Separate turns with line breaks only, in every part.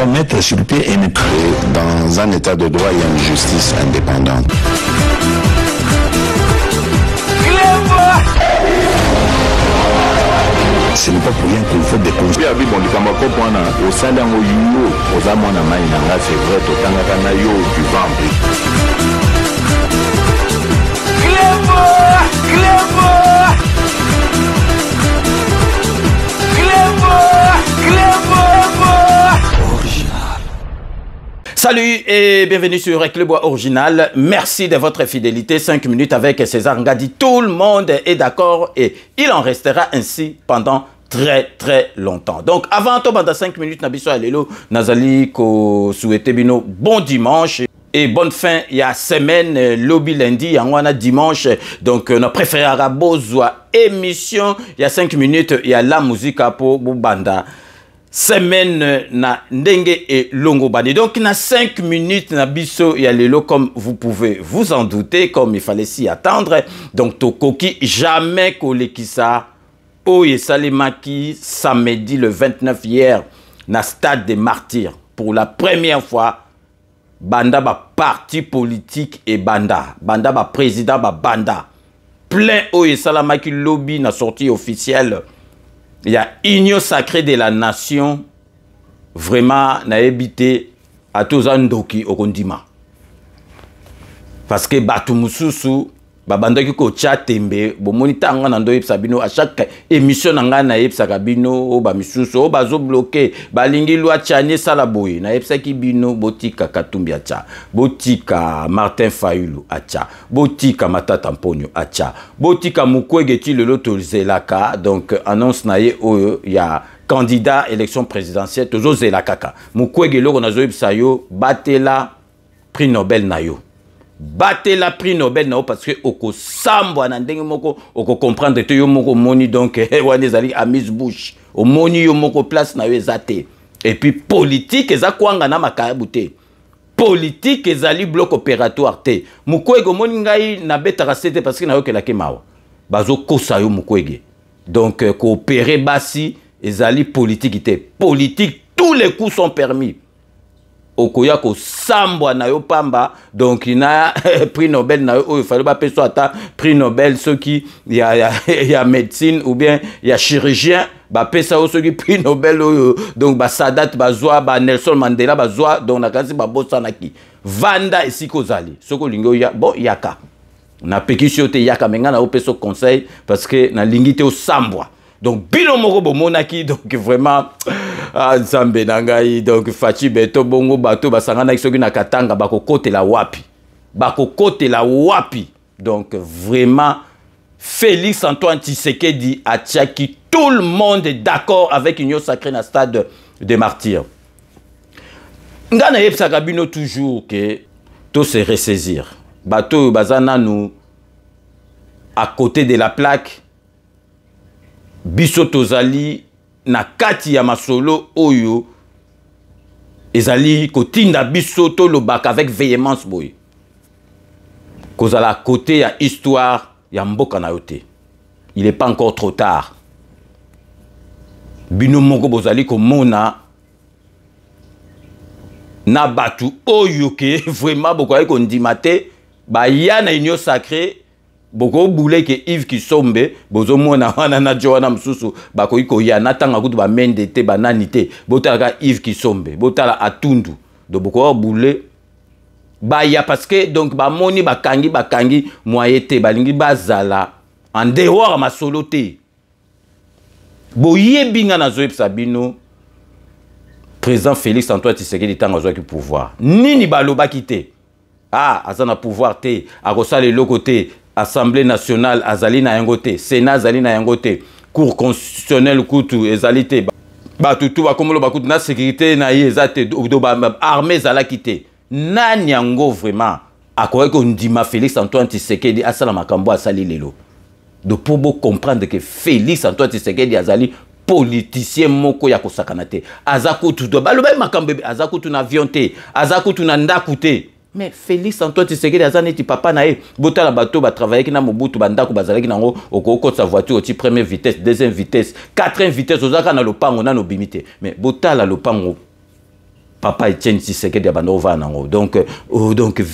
doit mettre sur pied et dans un état de droit, il y a une justice indépendante. Ce n'est pas pour rien qu'il faut des conseils.
Salut et bienvenue sur Reclebois Original. Merci de votre fidélité. 5 minutes avec César Ngadi. Tout le monde est d'accord et il en restera ainsi pendant très longtemps. Donc avant tout, pendant 5 minutes, Nabiso Alelo, Nazali, ko souhaite bino bon dimanche. Et bonne fin, il y a semaine, lobby lundi, il y a dimanche. Donc, on a préféré Arabozwa émission. Il y a 5 minutes, il y a la musique pour Banda. Semaine na ndenge et longo bani. Donc na 5 minutes na biso ya lelo comme vous pouvez vous en douter, comme il fallait s'y attendre. Donc tokoki jamais kolekisa oye salimaki samedi le 29 hier na stade des Martyrs pour la première fois. Banda ba parti politique et banda ba président ba banda plein oye salamaki lobby na sortie officielle. Il y a Union sacrée de la nation, vraiment, n'a habité à tous les ndoki au Kondima. Parce que Batumususu, Babanda ki ko chatembe, bo monita nga nando sabino à chaque émission nga na sabino o ba misusu o bazo bloqué, balingi loi chanye salaboy, na ki bino botika Katumbi acha, botika Martin Fayulu acha, botika Matata Mponyo acha, botika Mukwege ti le zelaka. Donc annonce na ye o ya candidat élection présidentielle tozo zelaka. Mukwege loko nazo yo batela prix Nobel na yo. Battez la prix Nobel non parce que oko sambo anandenge moko oko comprendre te yo moko moni donc wanezali amis bouche o moni yo moko place na yo ezate et puis politique eza kwanga na makabute politique ezali bloc opératoire te mukwege moni ngai na betaka sete parce que na yo ke la kemawa bazo kosa yo mukwege donc coopérer basi ezali politique te politique tous les coups sont permis. Okoya ko sambwa na yo pamba donc il a prix Nobel na yo il fallait pas peso ata prix Nobel ceux qui il y a médecine ou bien il y a chirurgien ba pesa ceux qui prix Nobel donc ba Sadat bazwa ba Nelson Mandela bazwa donc na kasi ba bossa ki vanda ici kozali soko lingo ya bon yaka na pekisio te yaka menga na peso conseil parce que na lingite o sambwa. Donc, bino moko bomonaki, donc vraiment, Nzambe nangai, donc Fachi beto bongo bato basangana kisoki na katanga bako kote la wapi. Bako kote la wapi. Donc vraiment, Félix Antoine Tshisekedi a tchaki, tout le monde est d'accord avec Union sacrée na stade des Martyrs. Ngana yepsaka bino toujours que tout se ressaisir. Bato bazana nous à côté de la plaque. Biso tozali na kati ya masolo oyo ezali kotinda biso to lobaka avec véhémence boy. Kozala côté ya histoire ya mboka na yote. Il n'est pas encore trop tard. Bino moko bozali komona na batu oyo ke vraiment boko ko ndimate ba ya na union sacrée. Boko boule ke Yves Kisombe bozo mona wana na Joana Msusu bako iko ya natanga kutu ba mende te banani te botaka Yves Kisombe botala Atundu do boko boule ba ya parce que donc ba moni bakangi moyete balingi bazala en dehors ma solo te boye binga na zoep sabino président Félix Antoine Tshisekedi tanga zo ki pouvoir nini baloba kité azana pouvoir te akosala loko te. Assemblée nationale azali na yangote, Sénat azali na yangote, Cour constitutionnelle kutu ezalité, batutu bakomolo bakutu na sécurité na yezate do armée zala kité. Nani yango vraiment akoye ko ndima Félix Antoine Tshisekedi asala makambo asali lelo. De pour beau comprendre que Félix Antoine Tshisekedi azali politicien moko ya kosakana te. Azakutu do baloba makambo azakutu na avion te, azakutu na ndaku te. Mais Félix Antoine Tshisekedi azaneti papa na ye botala bato ba travailler ki na Mobutu bandako bazalaki nango okoko sa voiture oti première vitesse, deuxième vitesse, quatrième vitesse ozaka na lopango na no bimité. Mais botala lopango papa Etienne Tshisekedi abandova nango donc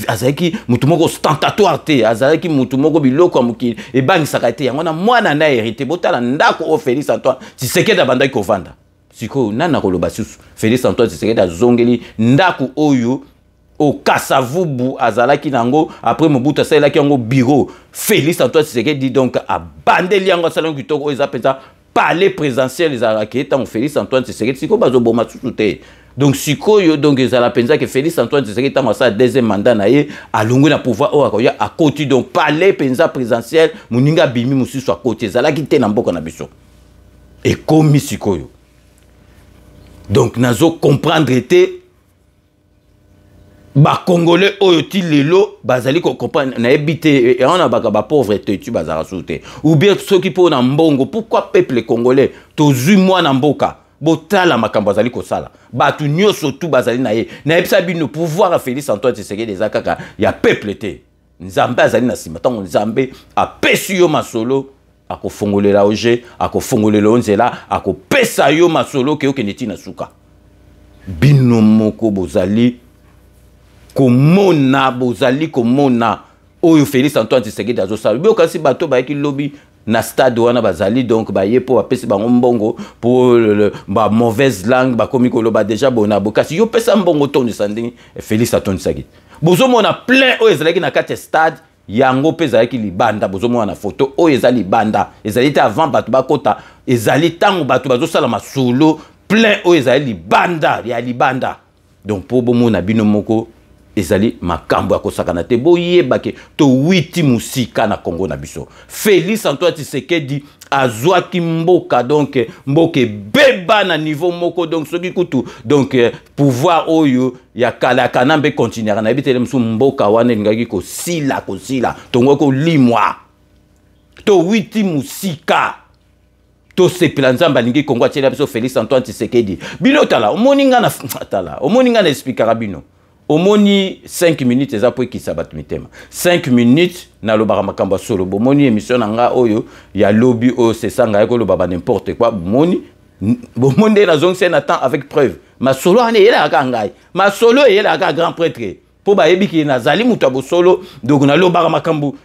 azaki mutu moko ostentatoire te azaki mutu moko biloko amuki ebangisaka te yango na mwana na hérité botala ndako o Félix Antoine Tshisekedi abandaki kovanda siko nana koloba susu Félix Antoine Tshisekedi azongeli ndako oyo au Kasavubu azalaki nango après Mobutu asalaki yango bureau Félix Antoine Tshisekedi donc abandeli yango salon kitoko eza peza palais présidentiel ezalaki tant Félix Antoine Tshisekedi siko bazoboma susu te. Donc, sikoyo donc ezala penza que Félix Antoine Tshisekedi tanga sa deuxième mandat na ye alongwe na pouvoir o akoya à côté donc palais penza présidentiel muninga bimi mususu à côté ezala ki te na mboka na biso et komi sikoyo donc nazo comprendre te ba congolais oyo ti lelo bazali ko comprendre na ebité et on a ba pauvreté tu bazara souté ou bien ceux qui pour na mbongo pourquoi peuple congolais tozui moi na mboka botala makambo azali kosala batu nyoso tu bazali na ye na ebisa bino pouvoir a Félix Antoine Tshisekedi des akaka ya peuple te nzambe azali na sima tango nzambe apesi yo masolo akofongolela oje akofongolela onzela akopesa yo masolo ke okende na suka bino moko bozali komona oyo Félix Antoine Tshisekedi azosala bio kasi bato ba ki lobby na stade wana bazali donc ba yepo apesi bango mbongo pour ba mauvaise langue ba komi koloba déjà bona bokasi yo pesa mbongo toni sandingi Félix Antoine Tshisekedi bozo mona plein oyo ezalaki na kati stade yango pesa yaki libanda bozo mona photo oyo ezali libanda ezali ta avant bato bakota ezali tango bato bazosala masolo plein oyo ezali libanda ya libanda donc po bomona bino moko ezali makambo ya kosakana te boyebake to witi musika na Congo na biso Félix Antoine Tshisekedi azwaki mboka donc mboka beba na niveau moko donc soki kutu donc pouvoir oyo ya kala kanambe continuera na bitele msu mboka wana ngaki ko sila tongo ko limwa to witi musika to se planzamba lingi Congo atela biso Félix Antoine Tshisekedi bino tala omoninga na tala omoninga na expliquera bino omoni 5 minutes eza po ki sabat mitema 5 minutes na lobaka makambo solo bomoni émission nanga oyo ya lobby o c'est ça nga ko lobaba n'importe quoi bomoni na zone c'est temps avec preuve ma solo ane yela ka ngai ma solo yela ka grand prêtre po ba yebi ki na zali muta bo solo donc na lobaka makambo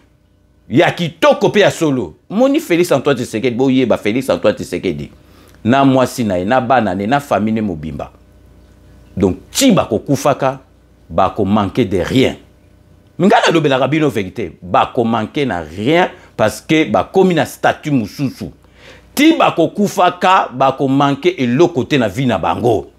ya kitoko pe ya solo moni Félix Antoine Tshisekedi bo yeba Félix Antoine Tshisekedi na mwasi na na bana na famille mobimba donc tiba ko kufaka bako manquer de rien. Mingana lobela rabino vérité, bako manquer na rien parce que bako mina statut mususu. Ti bako kufaka bako manquer et l'autre côté na vie na bango.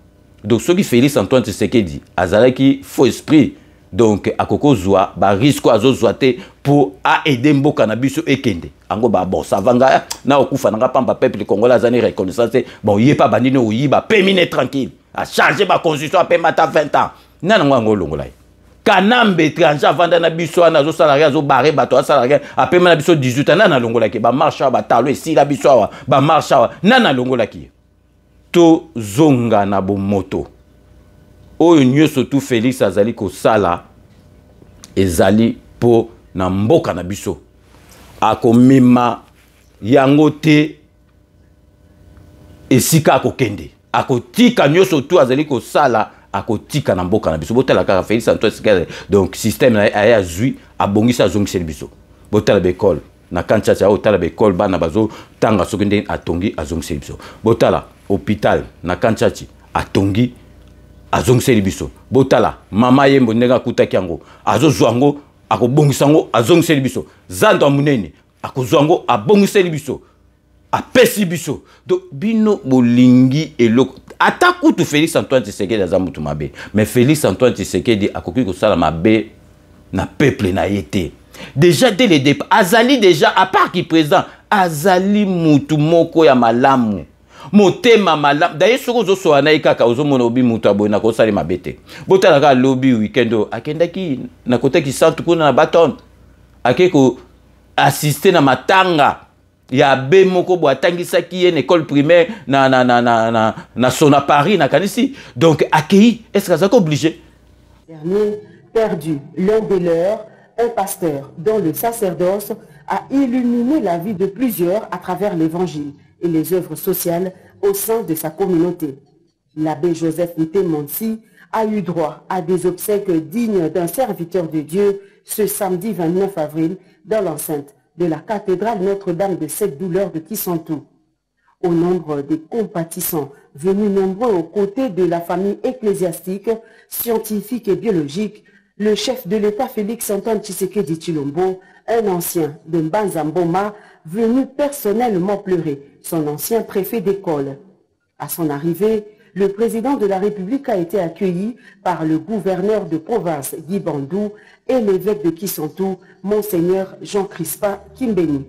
Donc ce qui Félix Antoine Tshisekedi azalaki faux esprit. Donc akoko zwa ba risque azozwa te pour aider mboka na biso ekende. Ango ba bon ça vanga na okufa na pamba peuple congolais azani reconnaissance bon yepa bandine oyiba pemine tranquille. A changer ba constitution a mata 20 ans. Nana ngwa longolai kanambe étranger vanda na biso na zo salarié zo baré bato salarié apema na biso 18 ans nana longolaki ba marche ba talo esi la biso ba marche nana longolaki to zonga na bo moto oyo nyoso tout Félix azali ko sala ezali po na mboka na biso akomima yango te esika akokende akotika nyoso tout azali ko sala akotika na mboka na biso botala kaka Félix Antoine Tshisekedi donc système na aya zui abongisa zongisa biso botala bekol na kanchacha otala bekol bana bazo tanga sokende atongi azongisa biso botala hôpital na kanchachi atongi azongisa biso botala mama yembo ndenge akutaki yango azozwango akobongisa ngo azongisa biso zando munene akozwango abongisa biso apesi biso donc bino bolingi eloko ata kutu Félix Antoine Tshisekedi azamutu mabe mais Félix Antoine Tshisekedi akoki ko sala mabe na peuple na yete déjà dès le départ azali déjà à part qui président azali mutu moko ya malamu motema malamu d'ailleurs soko zo so anayi kaka ozo mona obi mutu abona ko sala mabe te botala ka lobby weekend akendaki na kotaki centre kuna na baton akeko assister na matanga ya be moko bo atangisaki une école primaire na sona Paris na kanisi donc accueilli est-ce que ça est obligé
dernier perdu l'un de leurs un pasteur dont le sacerdoce a illuminé la vie de plusieurs à travers l'évangile et les œuvres sociales au sein de sa communauté. L'abbé Joseph Ntemonsi a eu droit à des obsèques dignes d'un serviteur de Dieu ce samedi 29 avril dans l'enceinte de la cathédrale Notre-Dame de cette douleur de Kissantou. Au nombre des compatissants venus nombreux aux côtés de la famille ecclésiastique, scientifique et biologique, le chef de l'État Félix-Antoine Tshisekedi Tshilombo, un ancien de Mbanza-Mboma, venu personnellement pleurer son ancien préfet d'école. À son arrivée, le président de la République a été accueilli par le gouverneur de province Guy Bandou et l'évêque de Kissantou, Monseigneur Jean Crispin Kimbeni.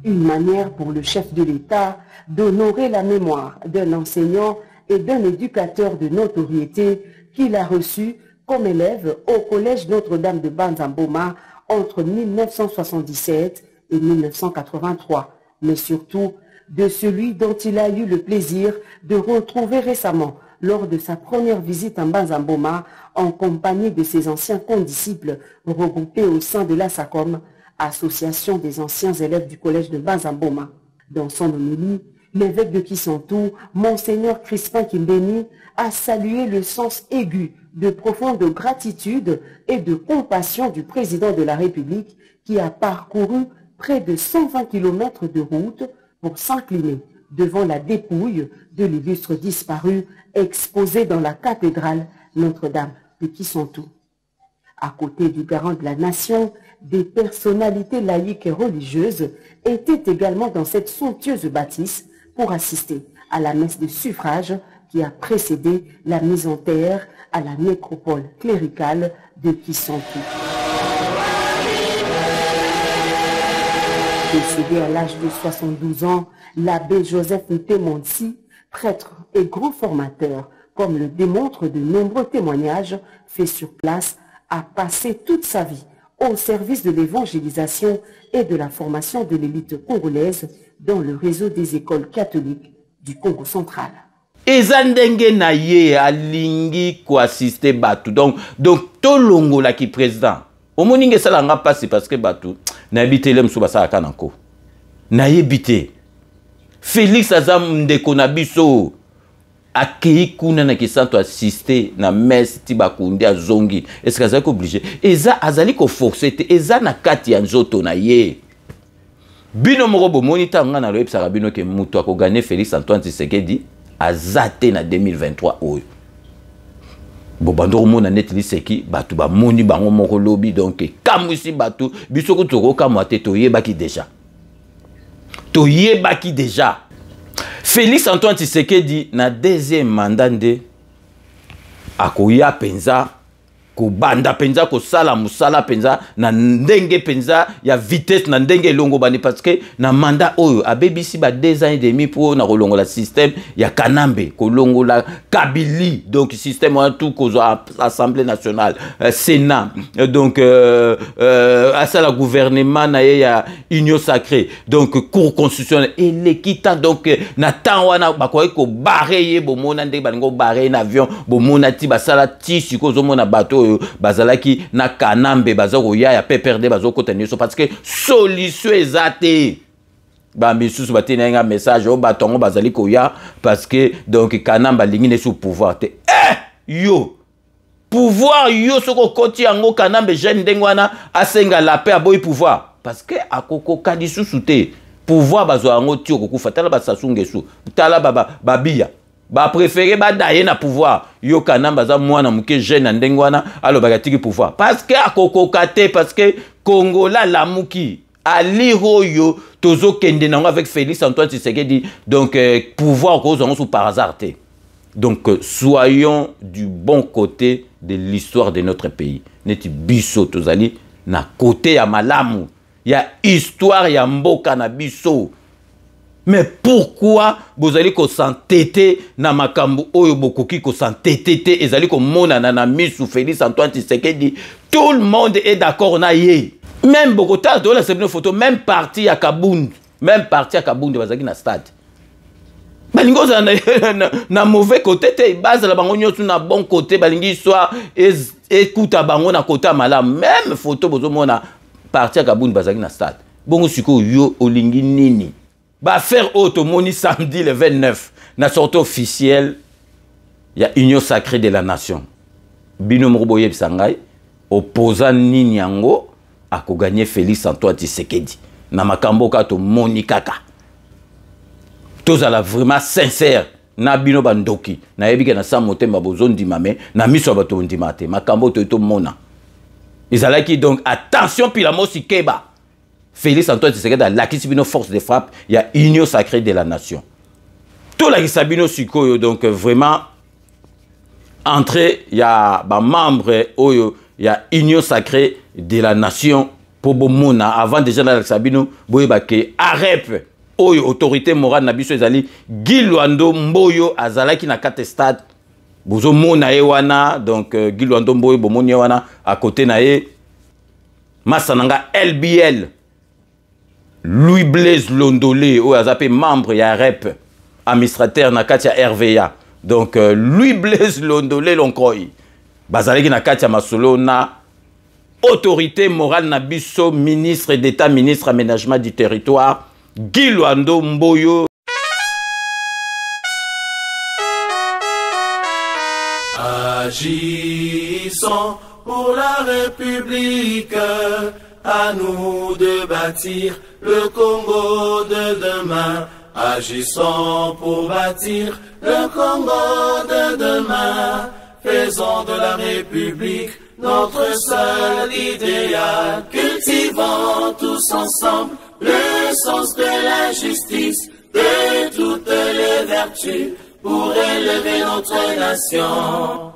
Une manière pour le chef de l'État d'honorer la mémoire d'un enseignant et d'un éducateur de notoriété qu'il a reçu comme élève au collège Notre-Dame de Mbanza-Mboma entre 1977 et 1983, mais surtout de celui dont il a eu le plaisir de retrouver récemment lors de sa première visite en Mbanza-Mboma en compagnie de ses anciens condisciples regroupés au sein de la SACOM, Association des anciens élèves du collège de Mbanza-Mboma. Dans son homélie, l'évêque de Kissantou, Monseigneur Crispin Kimbeni, a salué le sens aigu de profonde gratitude et de compassion du président de la République qui a parcouru près de 120 km de route pour s'incliner devant la dépouille de l'illustre disparu exposé dans la cathédrale Notre-Dame de Kissantou. À côté du garant de la nation, des personnalités laïques et religieuses étaient également dans cette somptueuse bâtisse pour assister à la messe de suffrage qui a précédé la mise en terre à la nécropole cléricale de Kissantou. Décédé à l'âge de 72 ans, l'abbé Joseph Ntemonsi, prêtre et grand formateur, comme le démontrent de nombreux témoignages faits sur place, a passé toute sa vie au service de l'évangélisation et de la formation de l'élite congolaise dans le réseau des écoles catholiques du Congo central.
Ezandenge na ye alingi ko assister batu donc tolongo la ki président omoninge sala nga pasi parce que batu na bitele msuba sa kananko na yebite Félix Azam ndeko na biso akei kuna na kisanto assister na messe tibakundi azongi est-ce que azali obligé eza azali ko forcer te eza na kati ya nzoto na ye bino moko bomoni tanga na loyebisaka bino ke mutu akogane Félix Antoine Tshisekedi azate na 2023 oyo bobando mona netili seki batu ba moni bango moko lobi donc kamwisi batu biso ko toko kamwa te toyebaki déjà Félix Antoine Tshisekedi na deuxième mandat nde akoya penza ko banda penza ko sala musala penza na ndenge penza ya vitesse na ndenge longo bani parce que na mandat oyo abebisi ba 2 ans et demi pour na kolongo la système ya Kanambe ko longo la Kabili donc système en tout ko assemblée nationale Sénat donc à ça la gouvernement na ya union sacrée donc cour constitutionnelle et l'équita donc na temps wana bakoy ko barrer bomona ndenge balingo barrer na avion bomona ti basala ti siko zo mona bateau bazalaki na Kanambe bazako ya PPRD bazoko tenir parce que solution ezate ba misusu batena nga message o batongo bazali ko ya parce que donc Kanamba lingine sous pouvoir te yo pouvoir yo soko koti yango Kanambe jeune ndengwana asenga la paix aboy pouvoir parce que akoko kadisu sute pouvoir bazo yango ti okufa tala basasungesu tala babia ba préféré ba daye na pouvoir yo Kanamba za mwana muke jeune ndengwana alo bagatiki pouvoir parce que akoko kate parce que Congola la muki aliro yo tozo kende nango avec Félix Antoine Tshisekedi donc pouvoir cause sous par hasard te. Donc soyons du bon côté de l'histoire de notre pays neti biso tozali na côté ya malamu ya histoire ya mboka na biso. Mais pourquoi vous allez s'entêter na makambu oyo bokoki ko s'entêter ezali ko mona na misu Félix Antoine Tshisekedi tout le monde est d'accord na ye même Bogota de la seconde photo même parti à Kabund bazaki na stade balingo na mauvais côté te base la bango nyosu na bon côté balingi soit écoute bango na côté mala même photo bozo mona parti à Kabund bazaki na stade bongo siko yo olingi nini ba faire automoni samedi le 29 na sortie officielle ya Union sacrée de la nation bino mroboye bisangai opposant nini yango ako gagner Félix Antoine Tshisekedi na makambo ka to moni kaka tozala vraiment sincère na bino bandoki na yebike na sa motema bozondi mame na miso bato ndimate makambo to mona izalaki donc attention pila mosi keba Félix Antoine Tshisekedi a lakisi bino force de frappe il y a union sacrée de la nation tout la kisabino sikoyo donc vraiment entrée il y a ba membre oyo il y a union sacrée de la nation pour bomona avant déjà la kisabino boyeba ke arep oyo autorité morale na biso ezali Guy Luando Mboyo azalaki na kate stade bozo mona ye wana donc Guy Luando Mboyo bomoni wana à côté na ye masananga LBL Louis Blaise Londolé oyo azape membre ya rep administrateur na kati ya RVA donc Louis Blaise Londolé Lonkoy bazalaki na kati ya masolo na autorité morale na biso ministre d'état ministre aménagement du territoire Guy Luando Mboyo.
Agissons pour la République, à nous de bâtir le Congo de demain. Agissons pour bâtir le Congo de demain. Faisons de la République notre seul idéal. Cultivons tous ensemble le sens de la justice, de toutes les vertus pour élever notre nation.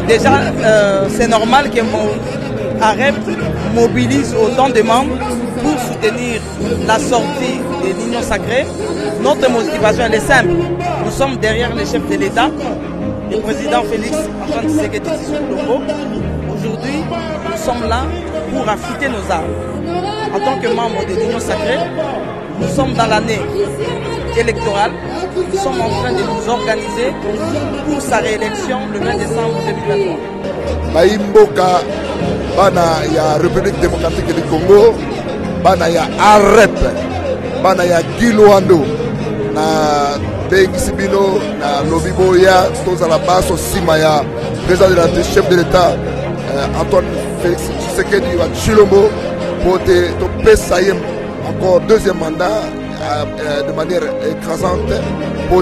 Déjà, c'est normal que mon AREP mobilise autant de membres pour soutenir la sortie de l'Union sacrée. Notre motivation elle est simple. Nous sommes derrière le chef de l'État, le président Félix Antoine Tshisekedi Tshilombo. Aujourd'hui, nous sommes là pour affûter nos armes. En tant que membres de l'Union sacrée, nous sommes dans l'année électorale. Nous sommes en train de nous organiser pour sa réélection le 20 décembre 2023.
Baimboka bana ya République démocratique du Congo, bana ya AREP, bana ya Guy Luando na Bengisibino na Lobiboya, tous à la base au Simaya, président de la chef de l'État Antoine Félix Tshisekedi Tshilombo pour te Pessayem encore deuxième mandat. De manière écrasante pour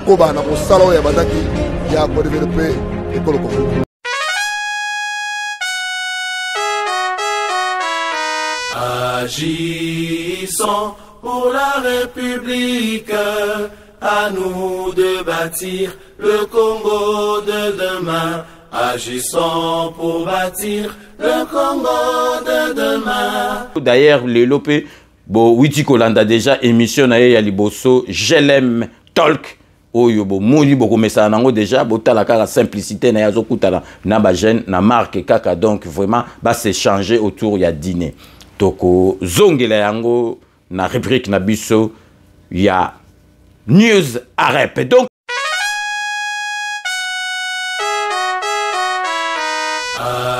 Koba na salon ya bandaki ya pour développer l'école Congo.
Agissons pour la République, à nous de bâtir le Congo de demain. Agissons pour bâtir le Congo de demain.
D'ailleurs, le Lopé Bo Witi Kolanda déjà émission na ya liboso je l'aime talk oyo bo moni boko mesa nango déjà botala kaka simplicité na yazo kutala na ba jeune na marque kaka donc vraiment ba s'échanger autour ya dîner toko zongela yango na rubrique na biso ya news AREP donc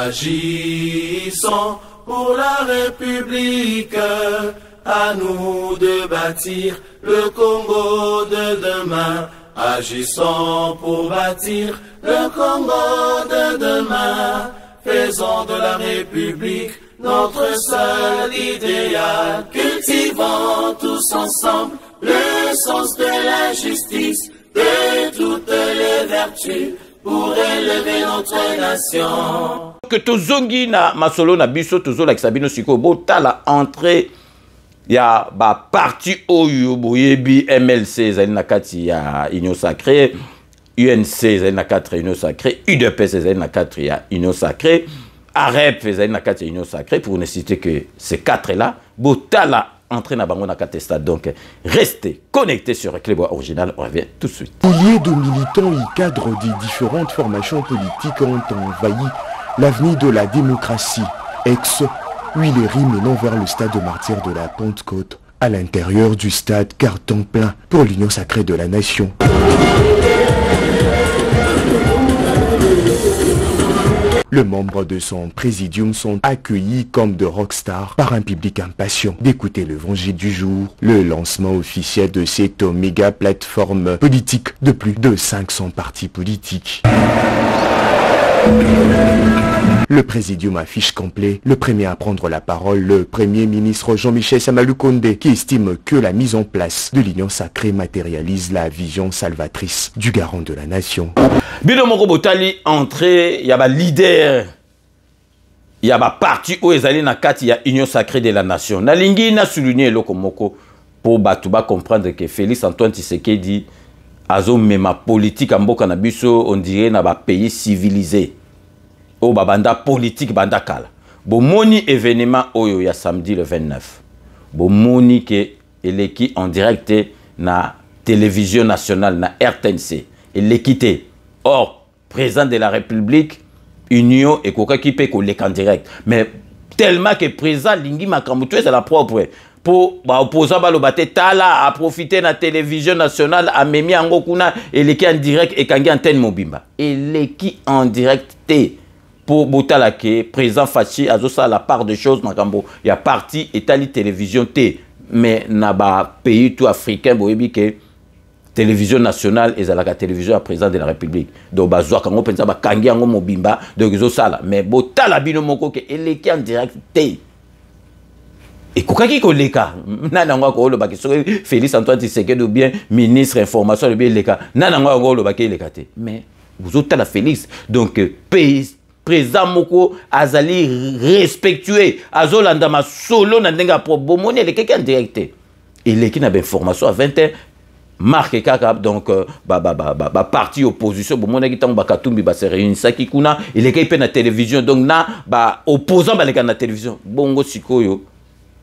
agissons pour la République. À nous de bâtir le Congo de demain. Agissons pour bâtir le Congo de demain. Faisons de la République notre seul idéal. Cultivons tous ensemble le sens de la justice, de toutes les vertus pour élever notre nation.
Que tozongi na masolo na biso tozola kisabino siko botala entrée ya ba parti oyo boyebi MLC ezali na kati ya Union Sacrée, UNC ezali na kati ya Union Sacrée, UDPS ezali na kati ya Union Sacrée, AREP ezali na kati ya Union Sacrée, pour ne citer que ces quatre là botala entrée na bango na kati stade. Donc restez connectés sur Clébois Original, on revient tout de suite.
Milliers de militants et cadres des différentes formations politiques ont envahi l'avenue de la démocratie, ex Huilery menant vers le stade de martyrs de la Pentecôte À l'intérieur du stade, carton plein pour l'Union sacrée de la nation. Les membres de son présidium sont accueillis comme de rockstars par un public impatient d'écouter l'évangile du jour, le lancement officiel de cette méga plateforme politique de plus de 500 partis politiques. Le présidium affiche complet, le premier à prendre la parole, le premier ministre Jean-Michel Samalou Condé, qui estime que la mise en place de l'Union sacrée matérialise la vision salvatrice du garant de la nation.
Bino Moko Botali entré, il y a un leader, il y a un parti où ils allaient dans il y a Union sacrée de la nation. Nalingi n'a souligné Lokomoko pour Batouba comprendre que Félix Antoine Tshisekedi azo mema politique en Mboka na biso on dirait na ba pays civilisé. O babanda politique banda kala. Bo moni événement oyo ya samedi le 29. Bo moni que eleki en direct na télévision nationale na RTNC. L'équité. Or, président de la République, Union et Koka qui peut en direct. Mais tellement que président Lingi Makamoutou c'est la propre. Pour opposant Balobate Tala a profité de la télévision nationale à Memi Angokuna et l'équipe en direct et Kangi antenne Mobimba. Et l'équipe en direct pour Botalake, président Fachi a ça la part de choses Makambo. Il y a parti Italie télévision T. Mais naba pays tout africain boyebi que télévision nationale et la télévision à président de la République. Donc bazoa kango pensa ba Kangi Ango Mobimba de zo sala. Mais Botala bino moko que l'équipe en direct T. Et quoi qu'il y ait cas, Félix Antoine Tshisekedi ou bien ministre information ou bien les cas, mais vous êtes la Félix, donc président Moko azali respectué, azolanda ma solo nandenga pro bomoni les quelqu'un directé. Et les qui n'a information à 20h. Marc Kaka donc parti opposition bomona ki tango bakatumbi ba se réunir saki kuna il est qui na télévision donc na ba opposant ba les na télévision bongo sikoyo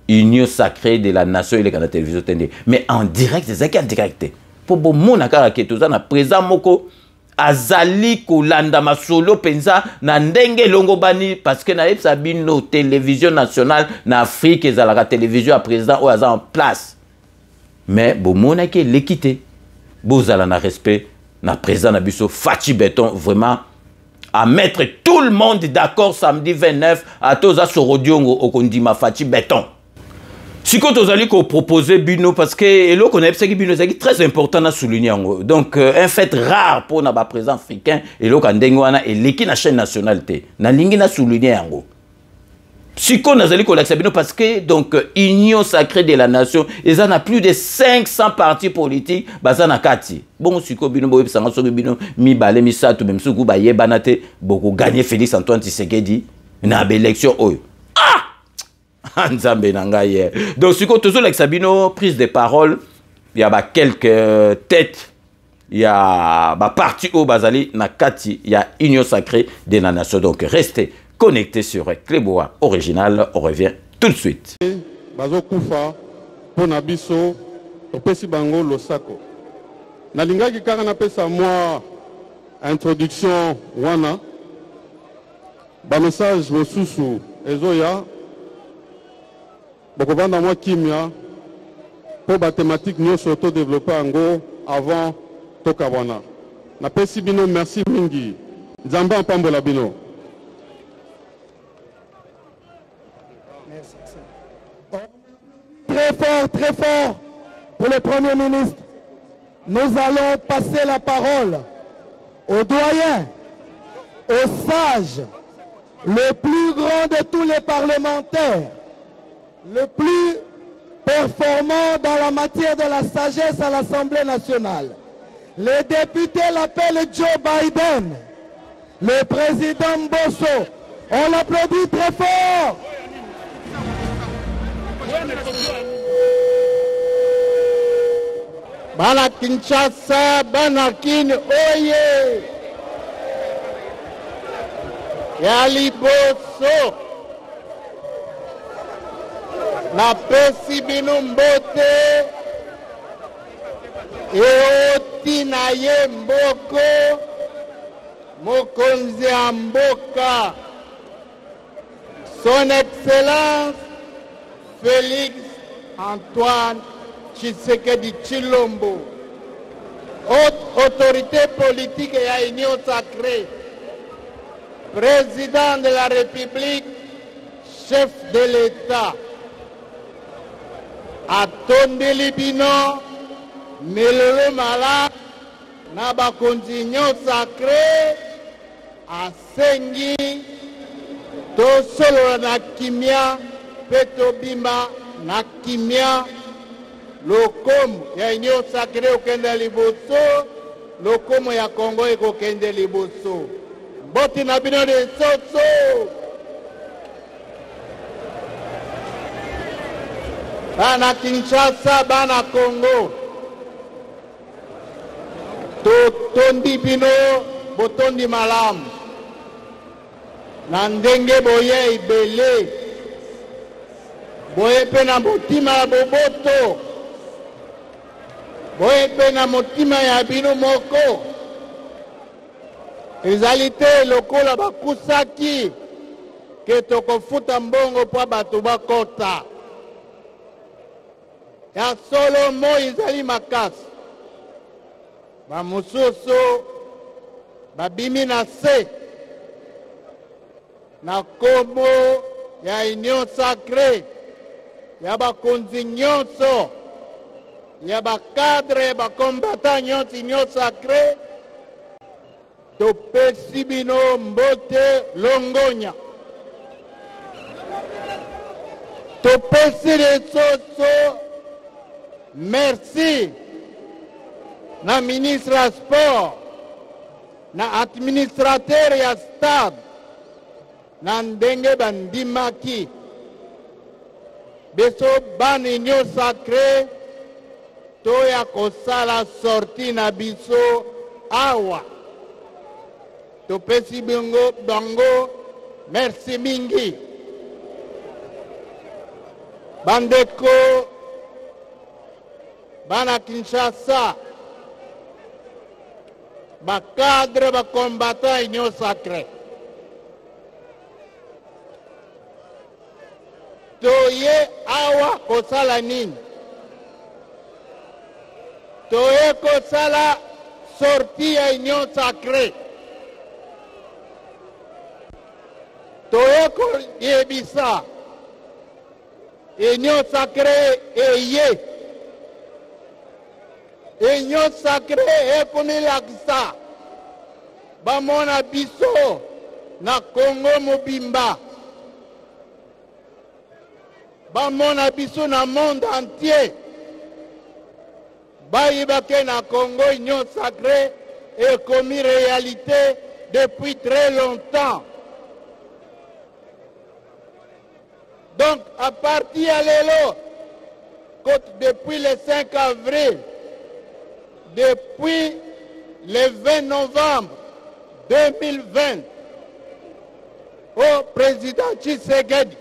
Union sacrée de la nation et la télévision tendée. Mais en direct, c'est ça qui est en direct. Pour bon mon akara qui est tout ça, na présent moko azali kolanda masolo penza na ndenge longo bani parce que na epsa bino télévision nationale na Afrique et la télévision à présent ou en place. Mais bon mon qui l'équité. Bozala na respect na présent na biso Fachi Béton vraiment à mettre tout le monde d'accord samedi 29 à Toza Sorodiongo au Kondima Fachi Béton. Si vous avez proposé Bino, parce que l'eau qu'on a Bino, c'est très important à souligner. Donc, un fait rare pour notre président africain, et l'eau qu'on a et l'équipe de la chaîne nationalité. Na lingi na souligner. Si vous avez Bino, parce que donc Union sacrée de la nation, ils en a plus de 500 partis politiques, bazana kati. Bon, si vous avez Bino, mi balé, mi satou, même si vous avez banate, beaucoup gagné Félix Antoine Tshisekedi, na élection. Donc, si vous avez Sabino, prise de parole, il y a quelques têtes, il y a parti au Bazali, Nakati, il y a Union sacrée de la nation. Donc, restez connectés sur Clébois Original. On revient tout de suite.
Bazo Koufa, Ponabiso, Opesi Bango, Losako. Nalinga qui kara na pesa moi introduction wana. Ba message mosusu ezoya. Donc, on va kimia pour la thématique nous surtout développer en go avant Tokawana. Na pesi bino merci mingi. Nzamba pambola bino.
Très fort pour le Premier ministre. Nous allons passer la parole au doyen, au sage, le plus grand de tous les parlementaires, le plus performant dans la matière de la sagesse à l'Assemblée nationale. Les députés l'appellent Joe Biden. Le président Bosso, on l'applaudit très fort. Bana Kinshasa, Banakine, Oye. Yali Bosso. Na pesi bino mbote eoti na ye mboko mokonzi ya mboka son excellence Félix
Antoine Tshisekedi Tshilombo, haute autorité politique et à Union Sacrée, président de la République, chef de l'État, atondi libino melelo mala na bakonzi Union Sacrée asengi tosolola na kimia pe tobima na kimia lokomo ya Union Sacrée okende liboso lokomo ya Congo ekokende liboso mboti na bino de soso bana Kinshasa bana Congo tondi bino botondi malamu na ndenge boye ibele boye pe na motima ya boboto boye pe na motima ya bino moko ezali te lokola bakusaki ke tokofuta mbongo mpo bato bakota ya solo mo ezali makasi bamosusu babimi na se na kombo ya Union Sacrée ya bakonzi nyonso ya bakadre bakombata nyonso Union Sacrée topesi bino mbote longonya topesi lesoso merci na ministre ya sport na administrateur ya stade na ndenge bandimaki beso bana Union Sacrée toya kosala sorti na biso awa topesi bango merci mingi bandeko bana Kinshasa bakadre bakombata Union Sacrée toye awa kosala nini toye kosala sorti ya Union Sacrée toye koyebisa Union Sacrée eye Union Sacrée ekomilakisa bamona biso na Congo mobimba bamona biso na monde entier bayibake na Congo Union Sacrée ekomi réalité depuis très longtemps. Donc à partir de l'élo, depuis le 5 avril, depuis le 20 novembre 2020, au président Tshisekedi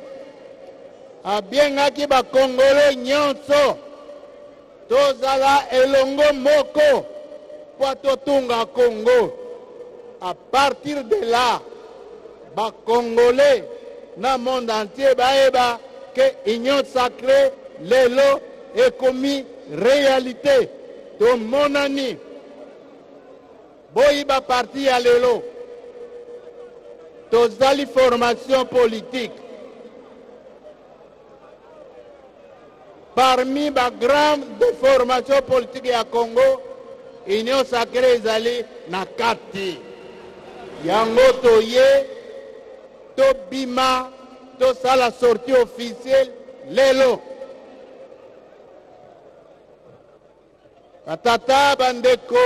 abengaki ba Congolais nyonso tozala elongo moko po totunga Congo. À partir de là, ba Congolais na monde entier baeba que Union Sacrée lelo ekomi réalité. To monani boyiba parti ya lelo tozali formation politique parmi ba grande formation politique ya Congo Union Sacrée ezali na kati yango toye tobima tosala sortie officielle lelo. Batata bandeko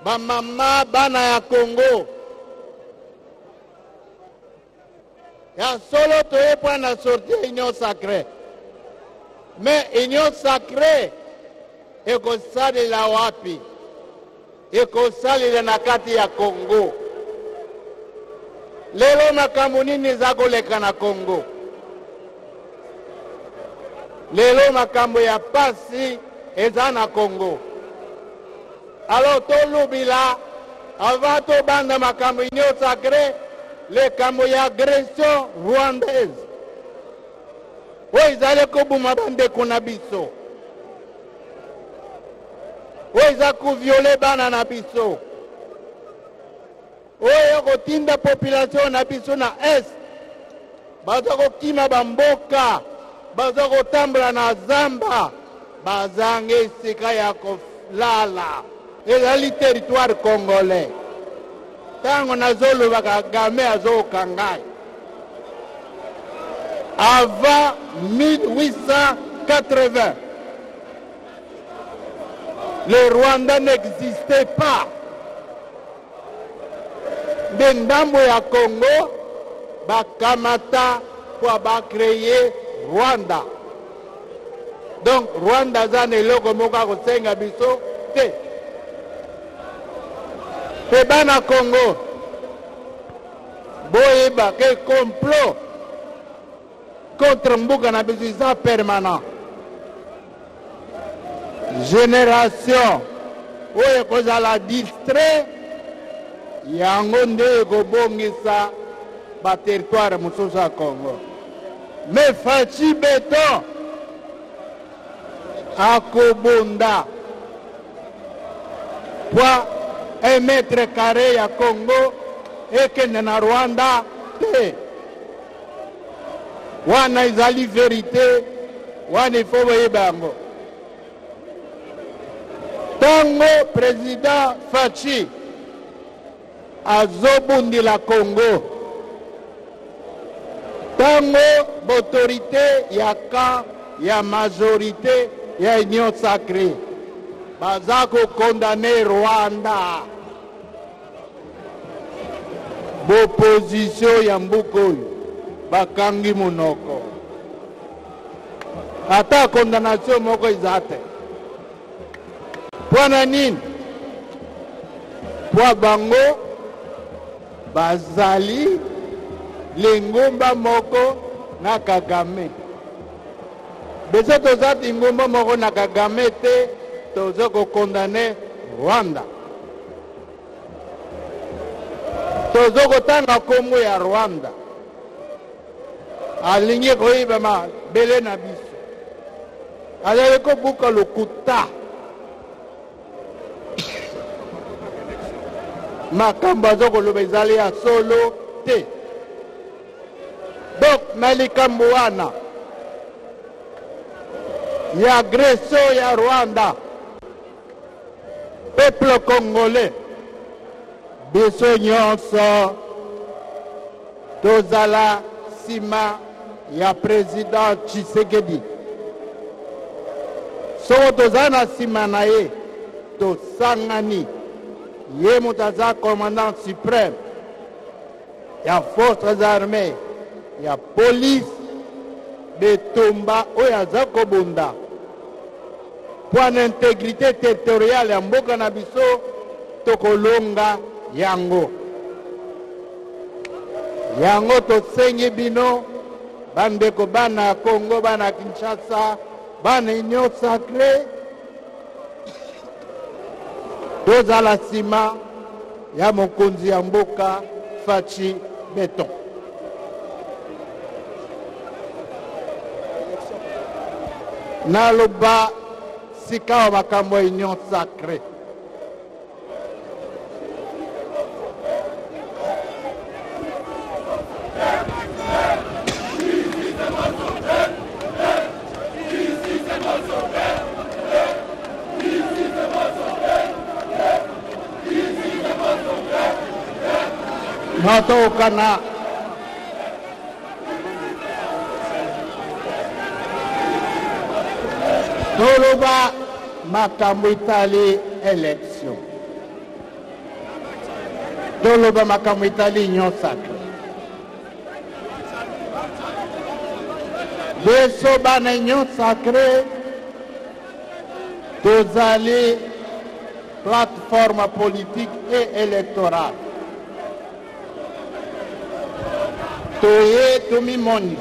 bamama bana ya Congo ya solo toye po na sortie Union Sacrée, mais Union Sacrée ekosalela wapi? Ekosalela na kati ya Congo. Lelo makambo nini eza koleka na Congo? Lelo makambo ya pasi eza na Congo. Alors tolubila avant tobanda makambo Union Sacrée le kambo ya agression rwandaise oyo ezali koboma bandeko na biso, oyo eza koviole bana na biso, oyo kotinda population na biso na est baza kokima bamboka, baza kotambola na zamba, bazanga esika ya kolala. Ezali territoire congolais. Tango nazoloba Kagame azokangai. Avant 1880, le Rwanda n'existait pas. Ndambo ya Congo bakamata pour créer Rwanda. Donc Rwanda zane eloko moko kosenga biso te. Pe bana Congo boyeba ke complot contre mbuka na biso eza permanent. Génération oyo kozala distrait yango nde ekobongisa baterritoire mosusu ya Congo. Mais Faci Beton akobonda kwa 1 mètre carré ya Congo ekende na Rwanda te. Wana ezali vérité, wana ifo boyeba yango. Tango président Faci azobundila Congo, tango autorité ya ka ya majorité ya Union Sacrée baza condamner Rwanda, opposition ya mbuka oyo bakangi monoko, ata condamnation moko eza te. Pwana nini? Pwa bango bazali lingomba moko na Kagame. Bese tozati ngomba moko na Kagame te, tozo ko condamner Rwanda. Tozo ko tanga kombo ya Rwanda. Alingi koyiba ma bele na biso. Alele ko buka lokuta. Makambo azokoloba ezali ya solo te. Donc malikambo wana ya agression ya Rwanda, peuple congolais biso nyonso tozala sima ya président Tshisekedi. Soko tozala na sima na ye tosangani. Ye mutaza commandant suprême ya forces armées ya police betomba oyo aza kobunda pour l'intégrité territoriale ya mboka na biso tokolonga yango. Yango tosengi bino bandeko bana ya Congo, bana Kinshasa, bana Union Sacrée, tozala sima ya mokonzi ya mboka Faci Beton. Naloba sika wa makambo ya Union Sacrée. Matokana toloba makambo itali élection, toloba makambo itali Union Sacrée. Beso bana Union Sacrée tozali plateforme politique et électorale. Toye tumimoni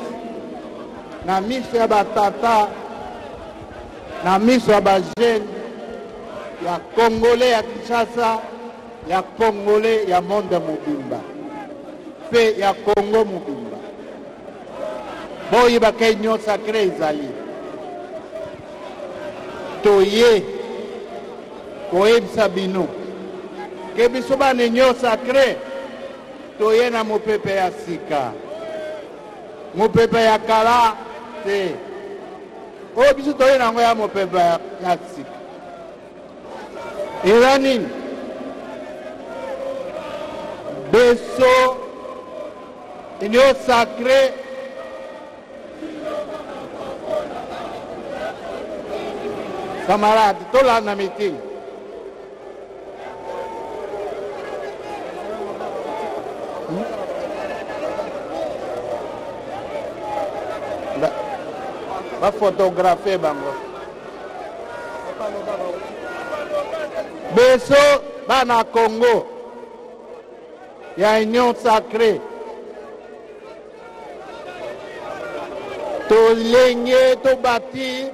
na miso ya batata, na miso ya bajene ya Congolais ya Kinshasa, ya Congolais ya monde mobimba pe ya Congo mobimba. boyeba ke union sacré ezali toye koyebisa bino ke biso bana union sacré toye na mopepe ya sika mopepe ya kala te oyo biso toye nango ya mopepe ya sika eza nini biso union sacré camarade tolanda meeting bafotografe bango biso bana Congo ya union sacré tolenge tobâtir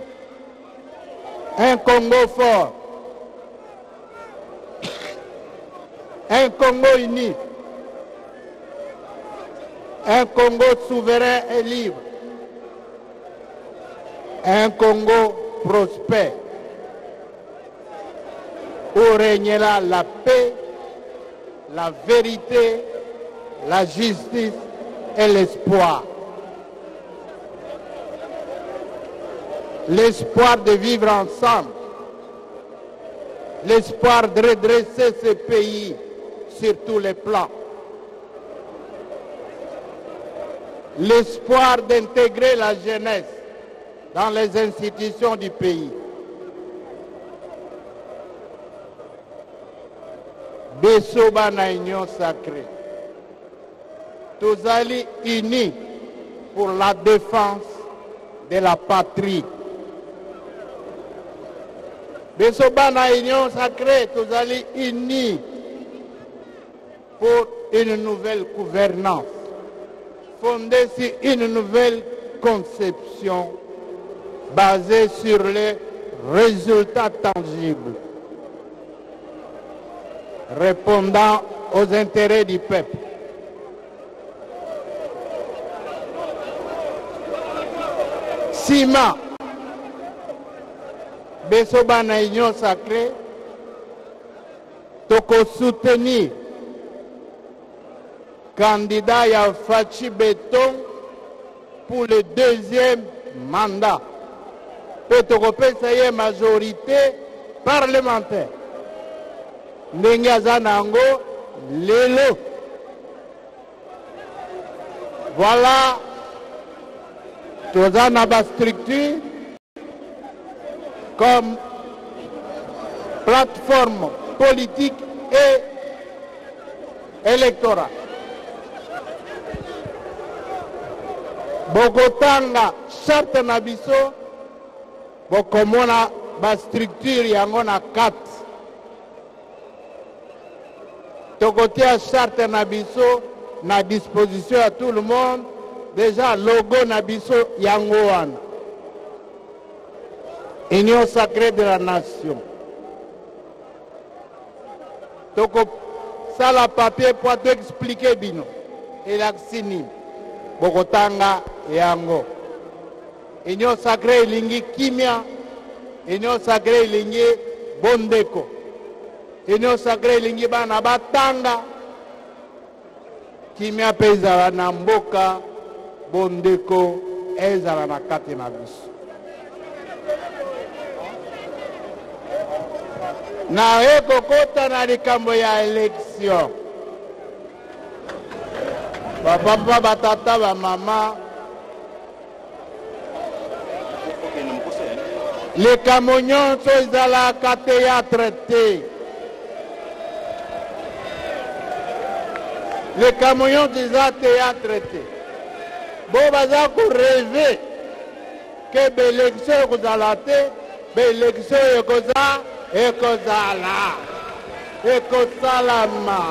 un Congo fort, un Congo uni, un Congo souverain et libre, un Congo prospère, où régnera la paix, la vérité, la justice et l'espoir. L'espoir de vivre ensemble, l'espoir de redresser ce pays sur tous les plans, l'espoir d'intégrer la jeunesse dans les institutions du pays. Biso bana union sacrée, tous alliés unis pour la défense de la patrie. Biso bana union sacrée, tous alliés unis pour une nouvelle gouvernance, fondée sur une nouvelle conception basée sur les résultats tangibles, répondant aux intérêts du peuple. Sima, biso bana union sacrée, toko soutenir candidat ya Fachi Beton pour le deuxième mandat. Pe toko pesa ye majorité parlementaire. Ndenge aza nango lelo. Voilà, toza na ba structure comme plateforme politique et électorale. Bogotanga charte na biso bokomona ba structure yango na 4. Tokotia charte na biso na disposition à tout le monde. Déjà logo na biso yango wana. Union sacrée de la nation. Toko sala papier pour expliquer bino. Et l'axini. Bogotanga yango. Union sacrée lingi kimia. Union sacrée lingi bondeko. Union sacrée lingi bana batanga. Kimia pezala na mboka. Bondeko ezala na kati na biso. Na ekokota na likambo ya élection. Papa, batata, ba mama. Les camonions sont à la théâtre. Les camonions sont à théâtre. Bon, baza ko rêver que l'élection est à la tête, l'élection est à la ekosalama.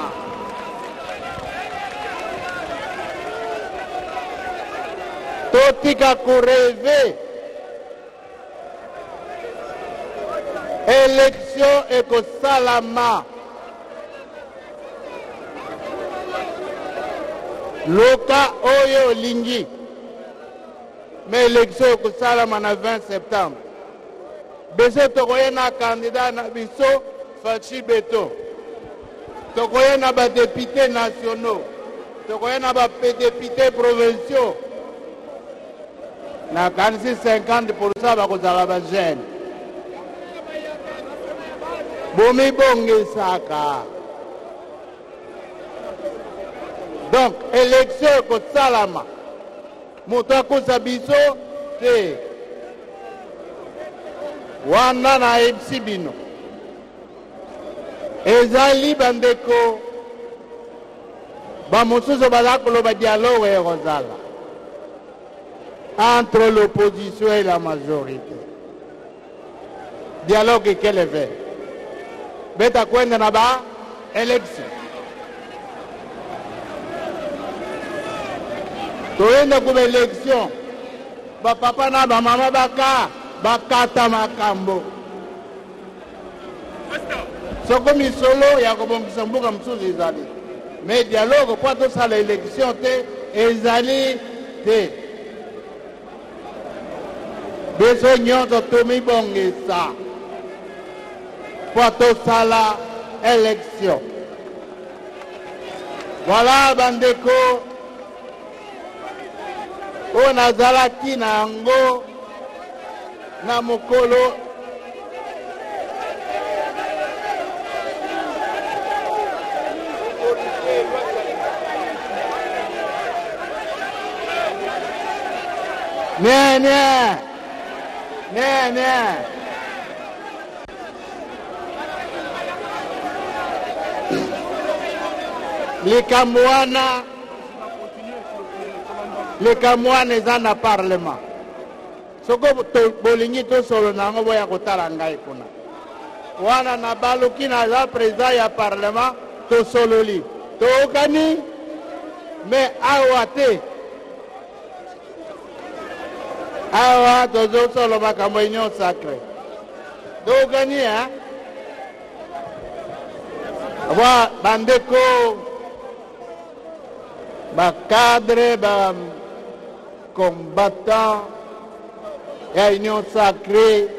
Totika ko rêver élection ekosalama. Loka oyo lingi mais élection ekosalama na 20 septembre. Bese tokoye na candidat na biso Fachi Beton. Tokoye na ba députés nationaux. Tokoye na ba députés provinciaux. Na 50% bakozala ba jeune. Bomi bonge saka. Donc, élection ekosalama. Moto akosa biso te. Wana na MC bino. Ezali bandeko. Bamosusu baza koloba dialogue ekozala entre l'opposition et la majorité. Dialogue quel effet? Beta kwenda na ba élection. Toyenda kuma élection. Ba papa na ba mama bakata makambo. Soko misolo ya kobongisa mbuka msuzi ezali. Mais dialogue kwa to sala élection te ezali te. Beso nyonso tomi bongisa. Kwa to sala élection. Voilà bandeko. On a zalaki na yango na mokolo Nye. Likamwana eza na parlement. Soko bolingi to solo nango boya kotala ngai kuna. Wana na baluki na za président ya parlement to sololi. To okani me awate. Awa tozo solo makambo union sacré. To okani hein? Wa bandeko ba cadre ba combattant et union sacrée,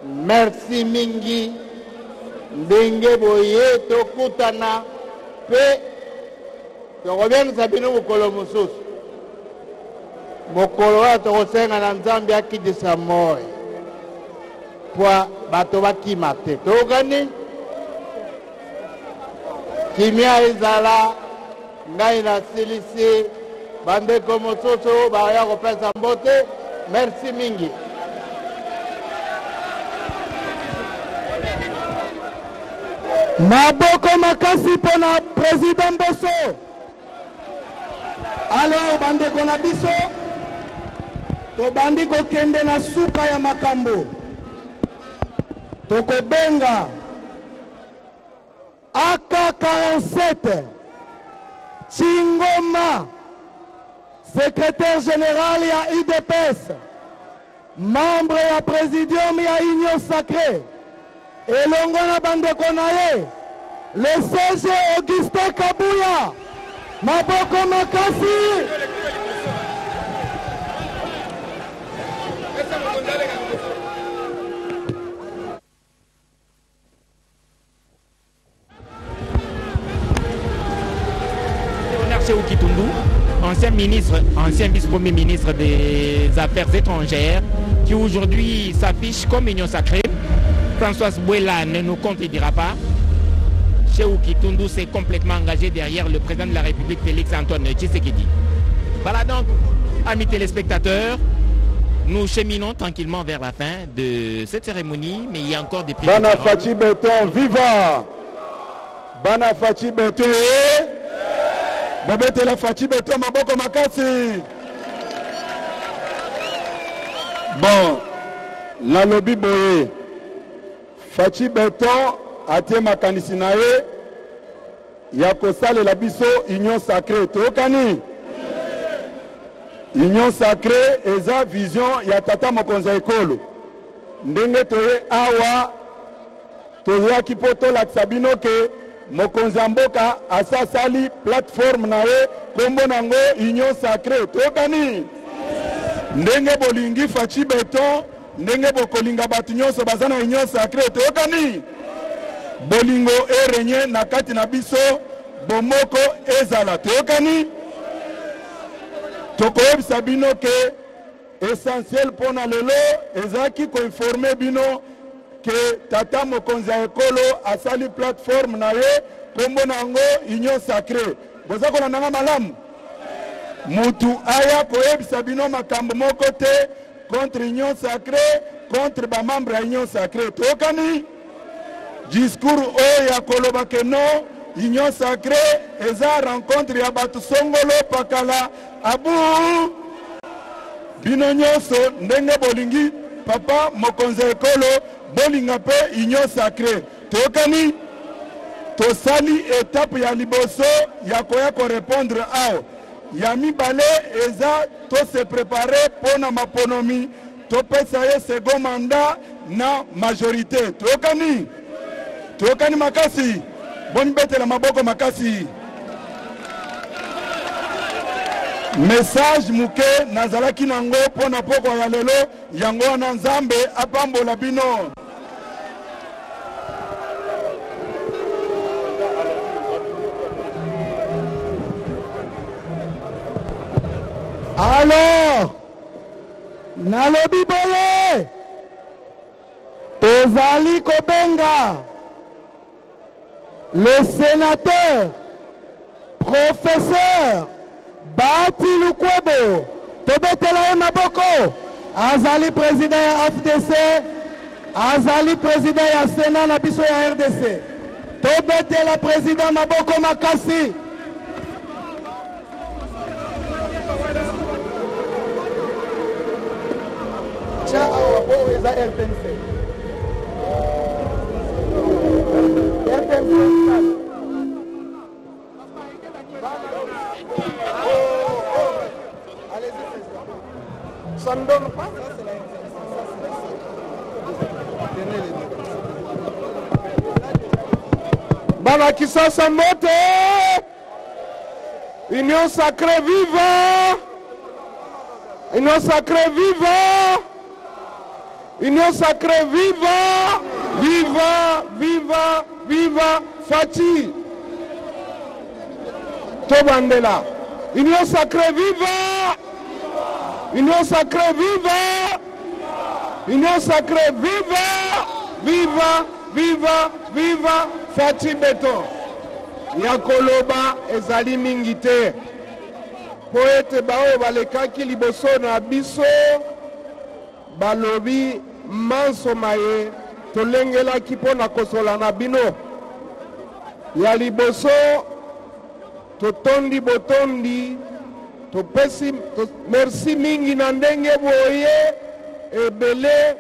merci mingi, ndenge boye tokutana pe tokobeni sabino mokolo mosusu mokolo wa tokosenga na nzambe akitisa moyo po bato bakima te tokani kimia ezala ngai na silisi bandeko mosusu baya kopesa mbote. Merci mingi.
Maboko makasi pona président Bosso. Alors bandeko na biso to bandiko kende na suka ya makambo. Toko benga AK-47 Chingoma, secrétaire général ya UDPS, membre ya présidium ya Union Sacrée, elongo na bandeko na ye, le CG Augustin Kabuya, maboko makasi.
Sekou Kitundu, ancien vice-premier ministre des Affaires étrangères, qui aujourd'hui s'affiche comme Union Sacrée. François Bouela ne nous contredira pas. Sekou Kitundu s'est complètement engagé derrière le président de la République, Félix Antoine Tshisekedi. Voilà donc, amis téléspectateurs, nous cheminons tranquillement vers la fin de cette cérémonie, mais il y a encore des prises de
Bana
parole.
Fachi Beton, viva! Bana Fachi Beton, Babete la Fachi Beton, maboko makasi. Bon, la lobby boye. Fachi Beton, atie makanisi na ye, ya kosale la biso Union Sacrée. Tokani? Union Sacrée, eza vision ya tata mokonzi ekolo. Ndenge toye awa, toya kipoto la sabino ke, mokonzi mboka asasali plateforme na ye kombo nango Union Sacrée. Tokani
ndenge bolingi faci beton ndenge bokolinga batu nyonso bazana union sacré toyokani bolingo erenye na kati na biso bomoko ezala toyokani tokoyebisa bino ke essentiel mpona lelo ezalaki koinforme bino ke tata mokonzi ya ekolo asali plateforme na ye kombo na yango union sacré boza kolandanga malamu mutu aya koyebisa bino makambo moko te contre union sacré contre bamembre ya union sacré toyokani discours oyo ya koloba ke non union sacré eza rencontre ya bato songolo pakala abu bino nyonso ndenge bolingi papa mokonzi ekolo bolinga mpe union sacré toyokani tosali etape ya liboso ya koya korepondre awa ya mibale eza tose prepare mpona maponomi topesa ye second mandat na majorité toyokani makasi boni betela maboko makasi message muke nazalaki nango mpona poko ya lelo yango wana nzambe apambola bino
alors nalobi boye tozali kobenga le sénateur professeur Bati Lukwebo tobetela ye maboko azali président ya FDC azali président ya Sénat na biso ya RDC tobetela président maboko makasi cha awa bo eza RTNC ça ne donne pas. Bana Kisasa Mote, Union sacrée viva, Union sacrée viva, Union sacrée viva, viva, viva, viva, Fati, Tobandela, Union sacrée viva. Union sacrée viva! Union sacrée viva! Viva! Viva! Viva! Fati Beton! Yakoloba ezali mingite. Poete bao balekaki liboso na biso balobi manso maye tolengelaki mpona kosola na bino. Ya liboso totondi botondi topesi merci mingi na ndenge boye ebele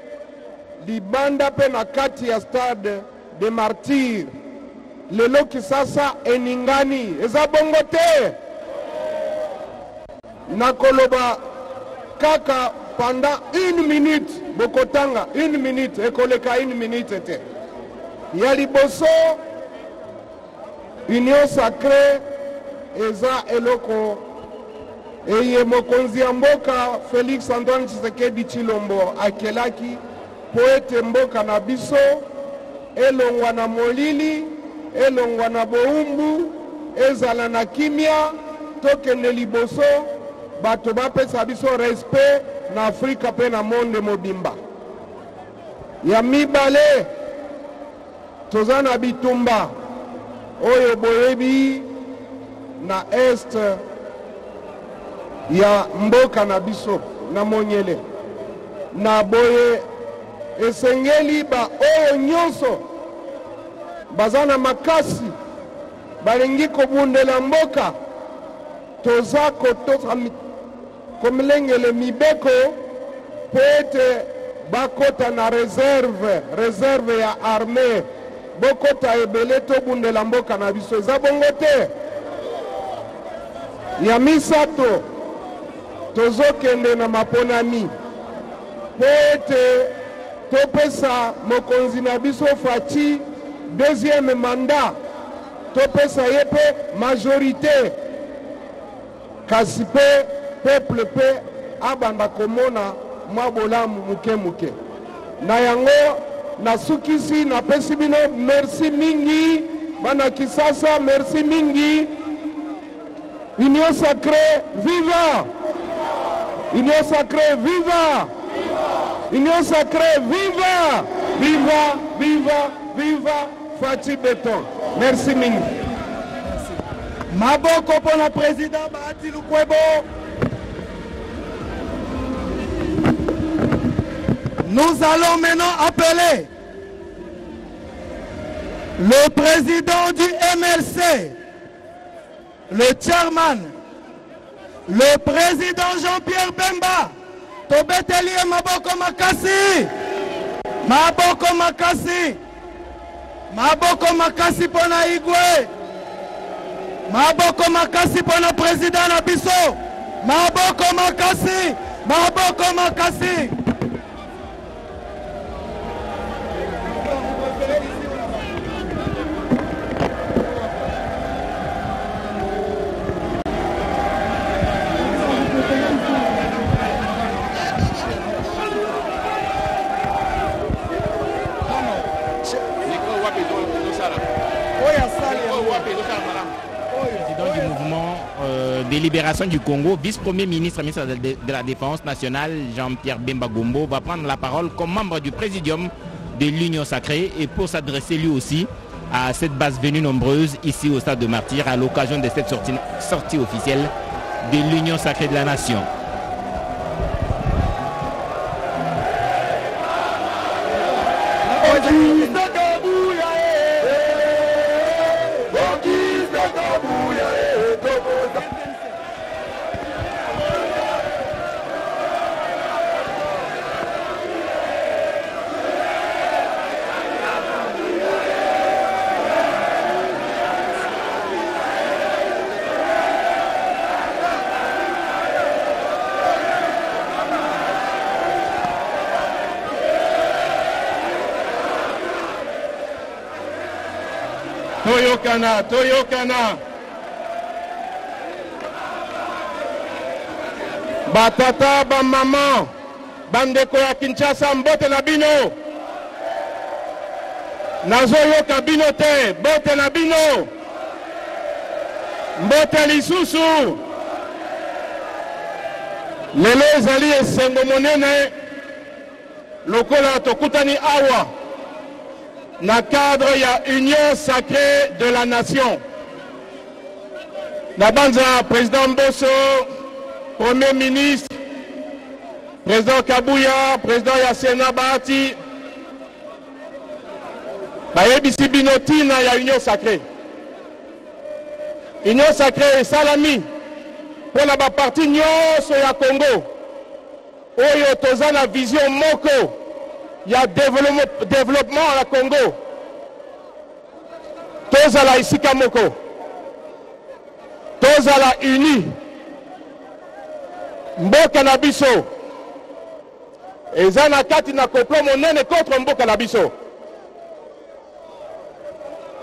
libanda pe na kati ya stade de martyr lelo Kisasa eningani eza bongo te nakoloba kaka pendant 1 minute bokotanga 1 minute ekoleka 1 minute te ya liboso union sacrée eza eloko eye mokonzi ya mboka Félix Antoine Tshisekedi Tshilombo akelaki poete mboka na biso elongwa na molili elongwa na boumbu ezala na kimia tokende liboso bato bapesa biso respect na Afrika pe na monde mobimba ya mibale toza na bitumba oyo boyebi na est ya mboka na biso na monyele na boye esengeli ba oyo nyonso bazana makasi balingi kobundela mboka toza kotosa komlengele mibeko poete bakota na reserve ya armée bokota ebele tobundela mboka na biso eza bongo te ya misato tozokende na maponami poete topesa mokonzi na biso Fati deuxième mandat topesa ye pe majorité kasi pe peuple pe abanda komona mwa bolamu muke muke. Na yango nasukisi napesi bino merci mingi bana Kisasa, merci mingi. Union sacrée, viva! Union sacrée, viva! Union sacrée, viva! Viva, viva, viva Fati Beton. Merci mingi.
Maboko pour le président Bahati Lukwebo. Nous allons maintenant appeler le président du MLC, le chairman, le président Jean-Pierre Bemba, Tobeteli Maboko Makasi, Maboko Makasi, Maboko Makasi pona Igwe, Maboko Makasi pona président Nabiso, Maboko Makasi, Maboko Makasi.
Président du mouvement de libération du Congo, vice-premier ministre, ministre de la Défense nationale, Jean-Pierre Bemba Gombo, va prendre la parole comme membre du présidium de l'Union Sacrée et pour s'adresser lui aussi à cette base venue nombreuse ici au stade de Martyrs à l'occasion de cette sortie officielle de l'Union Sacrée de la Nation.
Toyokana, Toyokana. Batata, ba maman, bandeko ya Kinshasa, mbote na bino. Nazoyoka bino te, bote na bino. Mbote lisusu. Lelo ezali esengo monene. Lokola tokutani awa. Dans le cadre, il y a Union Sacrée de la Nation. La banza, président Mbosso, premier ministre, président Kabouya, président Yassena Bahati, Bayebisi Binotina, il y a Union Sacrée. Union Sacrée et Salami, pour la partie nyonso ya Congo, Oyo toza na vision moko. Il y a développement à la Congo. Tous à la Isikamoko. Tous à la Uni. Mboka na biso. Et zana kati na koplo monene contre mboka na biso.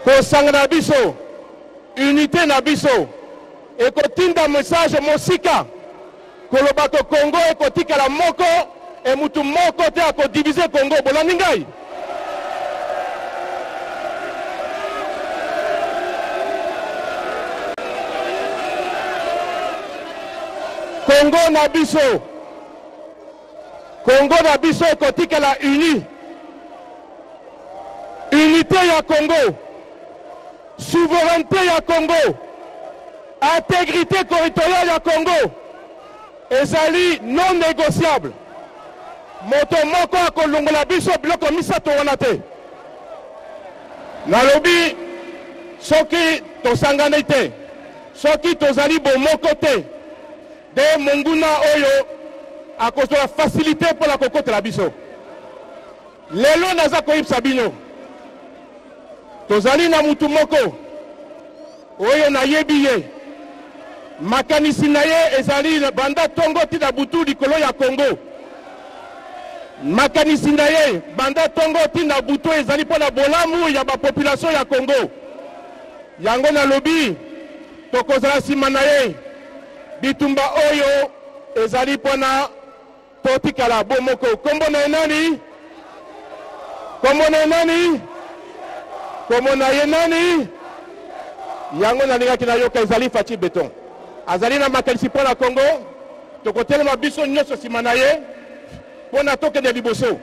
Kosanga na biso. Unité na biso. Et kotinda message mosika. Kolobako Congo et kotika la moko. Et mutu moko te ako diviser Congo bolandi ngai. Congo na biso. Congo na biso kotika la uni. Unité ya Congo. Souveraineté ya Congo. Intégrité territoriale ya Congo. Ezali non négociable. Moto moko akolongola biso biloko misato wana te. Nalobi soki tosangana te. Soki tozali bomoko te. De monguna oyo akozola facilité pour la kokota la biso. Lelo naza koyebisa bino. Tozali na mutu moko oyo nayebi ye. Makanisi na ye ezali banda tongo ti na butu likolo ya Congo. Makanisi na ye banda tongo ti na butu ezali po na bolamu ya ba population ya Congo. Yango na lobi tokozala sima na ye bitumba oyo ezali pona totikala bomoko. Kombo na nani? Kombo na nani? Kombo na ye nani? Yango na linga kina yoka ezali Faci Beton. Azali na makalisi pona Congo. Tokotele mabiso nyoso simana ye. Pona toke de liboso.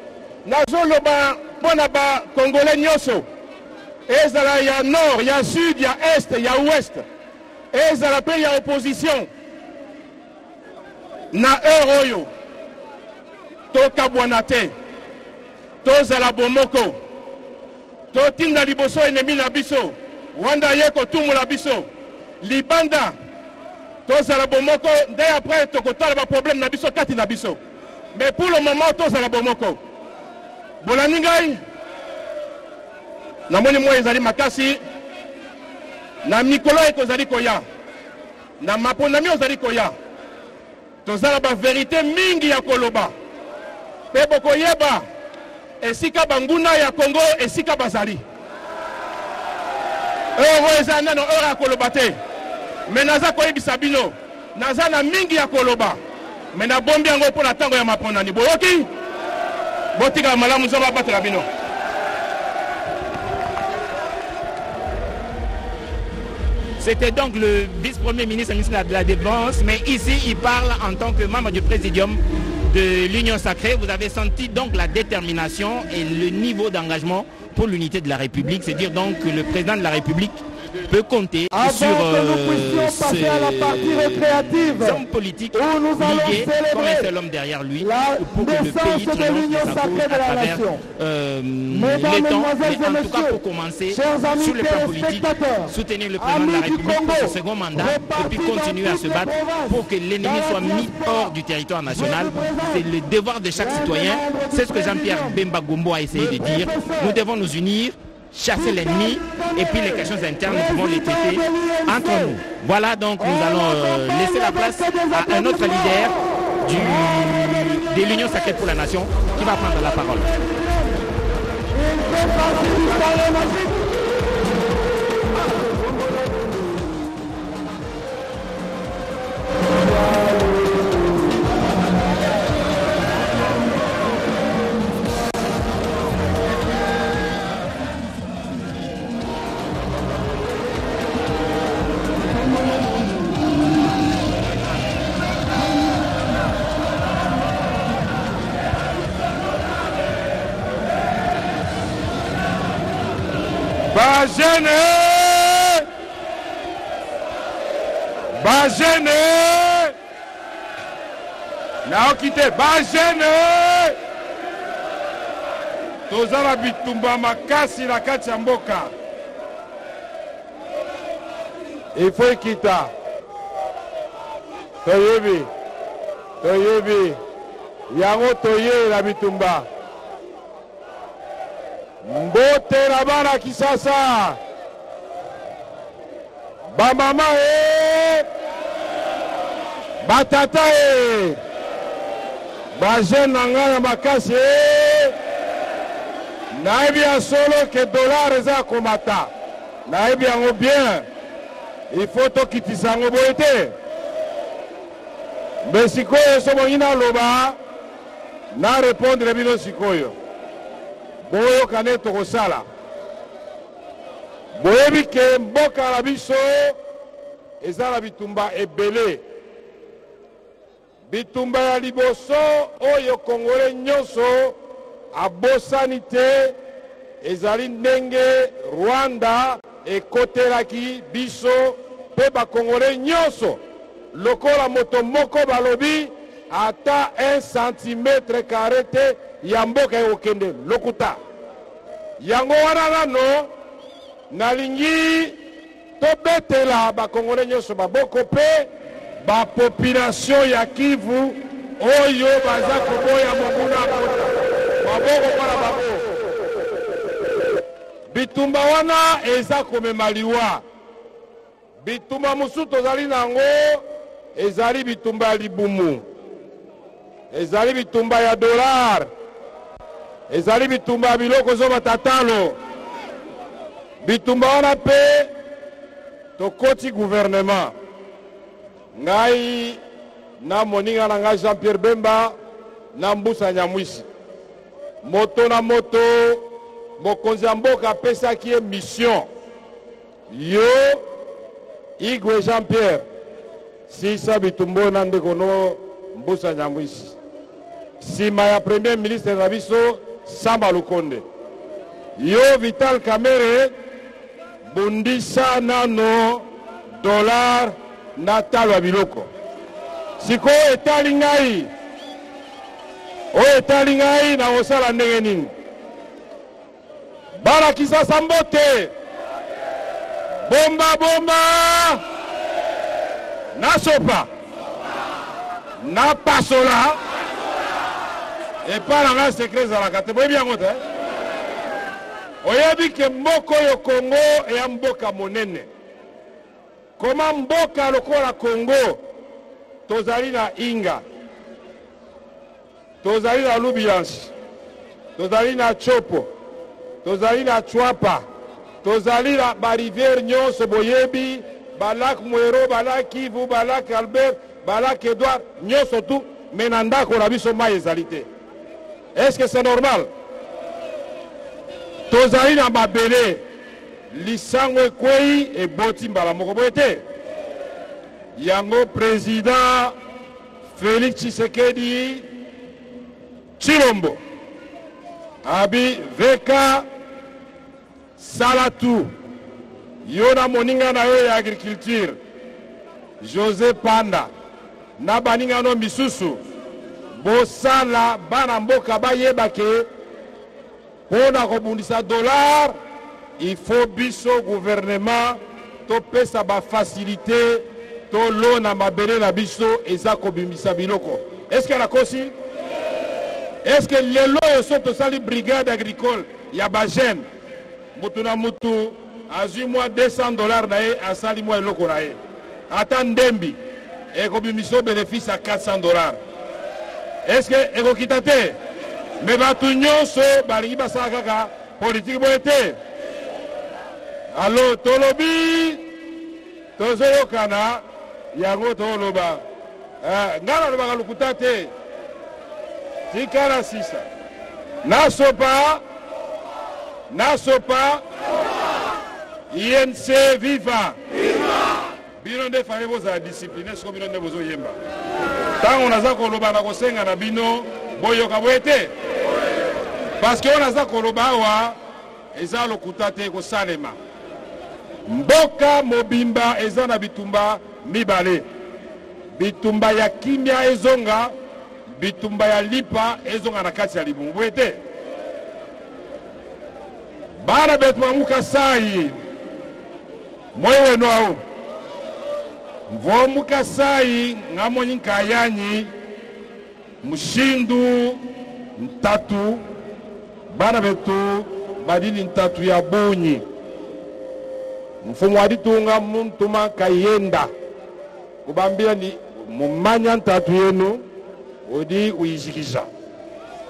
Nazo loba pona ba Congolais nyoso. Ezala ya nord, ya sud, ya est, ya ouest. Ezala pe ya opposition. Na oyo. Toka bwanate. Tozala bomoko. Totinda liboso enemi na biso. Wanda yeko tumu la biso. Libanda. Tozala bomoko. Dès après tokotala ba problème na biso kati na biso. Mais pour le moment tozala bomoko. Bolani ngai. Namoni mwa ezali makasi. Na mikolo ekozali koya. Na maponami ozali koya. Tozala ba vérité mingi ya koloba. Pe boko yeba. Esika banguna ya Congo esika bazali. Eza nano ora koloba te. Mais naza koyebisa bino. Naza na mingi ya koloba. Mais na bombi yango po na tango ya maponani. Boyoki? Botika malamu zoba batela bino.
C'était donc le vice-premier ministre de la Défense, mais ici il parle en tant que membre du présidium de l'Union Sacrée. Vous avez senti donc la détermination et le niveau d'engagement pour l'unité de la République. C'est dire donc que le président de la République peut compter sur
passer à la partie récréative,
hommes politiques liés comme un seul homme derrière lui pour que le pays triomphe sa cause à travers les temps. Mais en tout cas pour commencer sur le plan politique, soutenir le président de la République pour ce second mandat et puis continuer à se battre pour que l'ennemi soit mis hors du territoire national. C'est le devoir de chaque citoyen. C'est ce que Jean-Pierre Bemba Gombo a essayé de dire. Nous devons nous unir, chasser l'ennemi et puis les questions internes, nous pouvons les traiter entre nous. Voilà, donc nous allons laisser la place à un autre leader de l'Union Sacrée pour la Nation qui va prendre la parole.
Bajene naokite bajene tozala bitumba makasi na kati ya mboka ifo ikita toyebi yango toyela bitumba mbote na bana Kisasa bamama batata bajeune na ngai na makasi nayebi ya solo ke dollar eza komata nayebi yango bien il faut tokitisa yango boye te me sikoyo so bongi naloba na répondre bino sikoyo boyoka nde tokosala boyebi ke mboka na biso eza na bitumba ebele bitumba ya liboso oyo kongole nyonso abosani te ezali ndenge Rwanda ekotelaki biso pe bakongole nyonso lokola moto moko balobi ata 1 cm carré te ya mboka ekokende lokuta yango wana nano nalingi tobetela bakongole nyonso baboko pe bapopulation ya Kivu oyo baza koboya monguna kota maboko mpona bango bitumba wana eza komema liwa bitumba mosusu tozali nango ezali bitumba ya libumu ezali bitumba ya dollar ezali bitumba ya biloko zobata talo bitumba wana pe tokoti gouvernement ngai na moninga nanga Jean-Pierre Bemba na Mbusa Nyamwisi. Moto na moto mokonzi ya mboka apesaki ye mission. Yo Igwe Jean-Pierre Sisa Bitumbo na ndekono Mbusa Nyamwisi. Sima ya premier ministre na biso Samba Lukonde. Yo Vital Kamerhe bundisa nano dollar na talwa biloko. Siko etali ngai. O etali ngai na osala ndenge nini. Bala Kisasa mbote. Bomba bomba. Na sopa. Na pasola. Et pas la secret à la carte. Vous bien compte. Oyebi ke mboko yo Congo et mboka monene. Comment mboka lokola Congo tozali na Inga, tozali na Lubiansi, tozali na Chopo, tozali na Chwapa, tozali na barivière nyonso boyebi, balak Mwero, balak Kivu, balak Albert, balak Edouard, nyonso tout, menanda ko na biso mai ezalité. Est-ce que c'est normal? Tozali na mabele lisango ekwei e boti mbala moko boyete. Yango président Félix Tshisekedi Chilombo abi Veka Salatu yona moninga na yo ya agriculture José Panda na baninga no misusu bosala bana mboka bayeba ke pona kobundisa dollar il faut biso gouvernement to pesa ba facilité to lona mabele na biso eza kobimisa biloko. Est-ce que la kosi? Est-ce que les lois sont au sali brigade agricole ya ba jeune mutu na mutu azui moi $200 na ye asali moi eloko na ye ata ndembi e kobimisa bénéfice à $400. Est-ce que ekokita te? Mais batu nyonso balingi basala kaka politique boyete. Allo tolobi tozoyokana yango toloba ngana lobaka lukuta te tikala sisa nasopa INC viva bino nde fale bozala discipline soko bino nde bozoyemba ntango naza koloba na kosenga na bino boyoka boyete parce que on aza koloba awa eza lokuta te kosalema. Mboka mobimba eza na bitumba mibale. Bitumba ya kimia ezonga, bitumba ya lipa ezonga na kati ya libungu ete. Bana betu mamuka sai. Moyo no au. Mvo muka sai ngamoni nkayanyi mushindu ntatu bana betu badini ntatu ya bunyi. Mfumu waditunga muntuma kayenda kubambia ni mumanya ntatu yenu odi uishikisha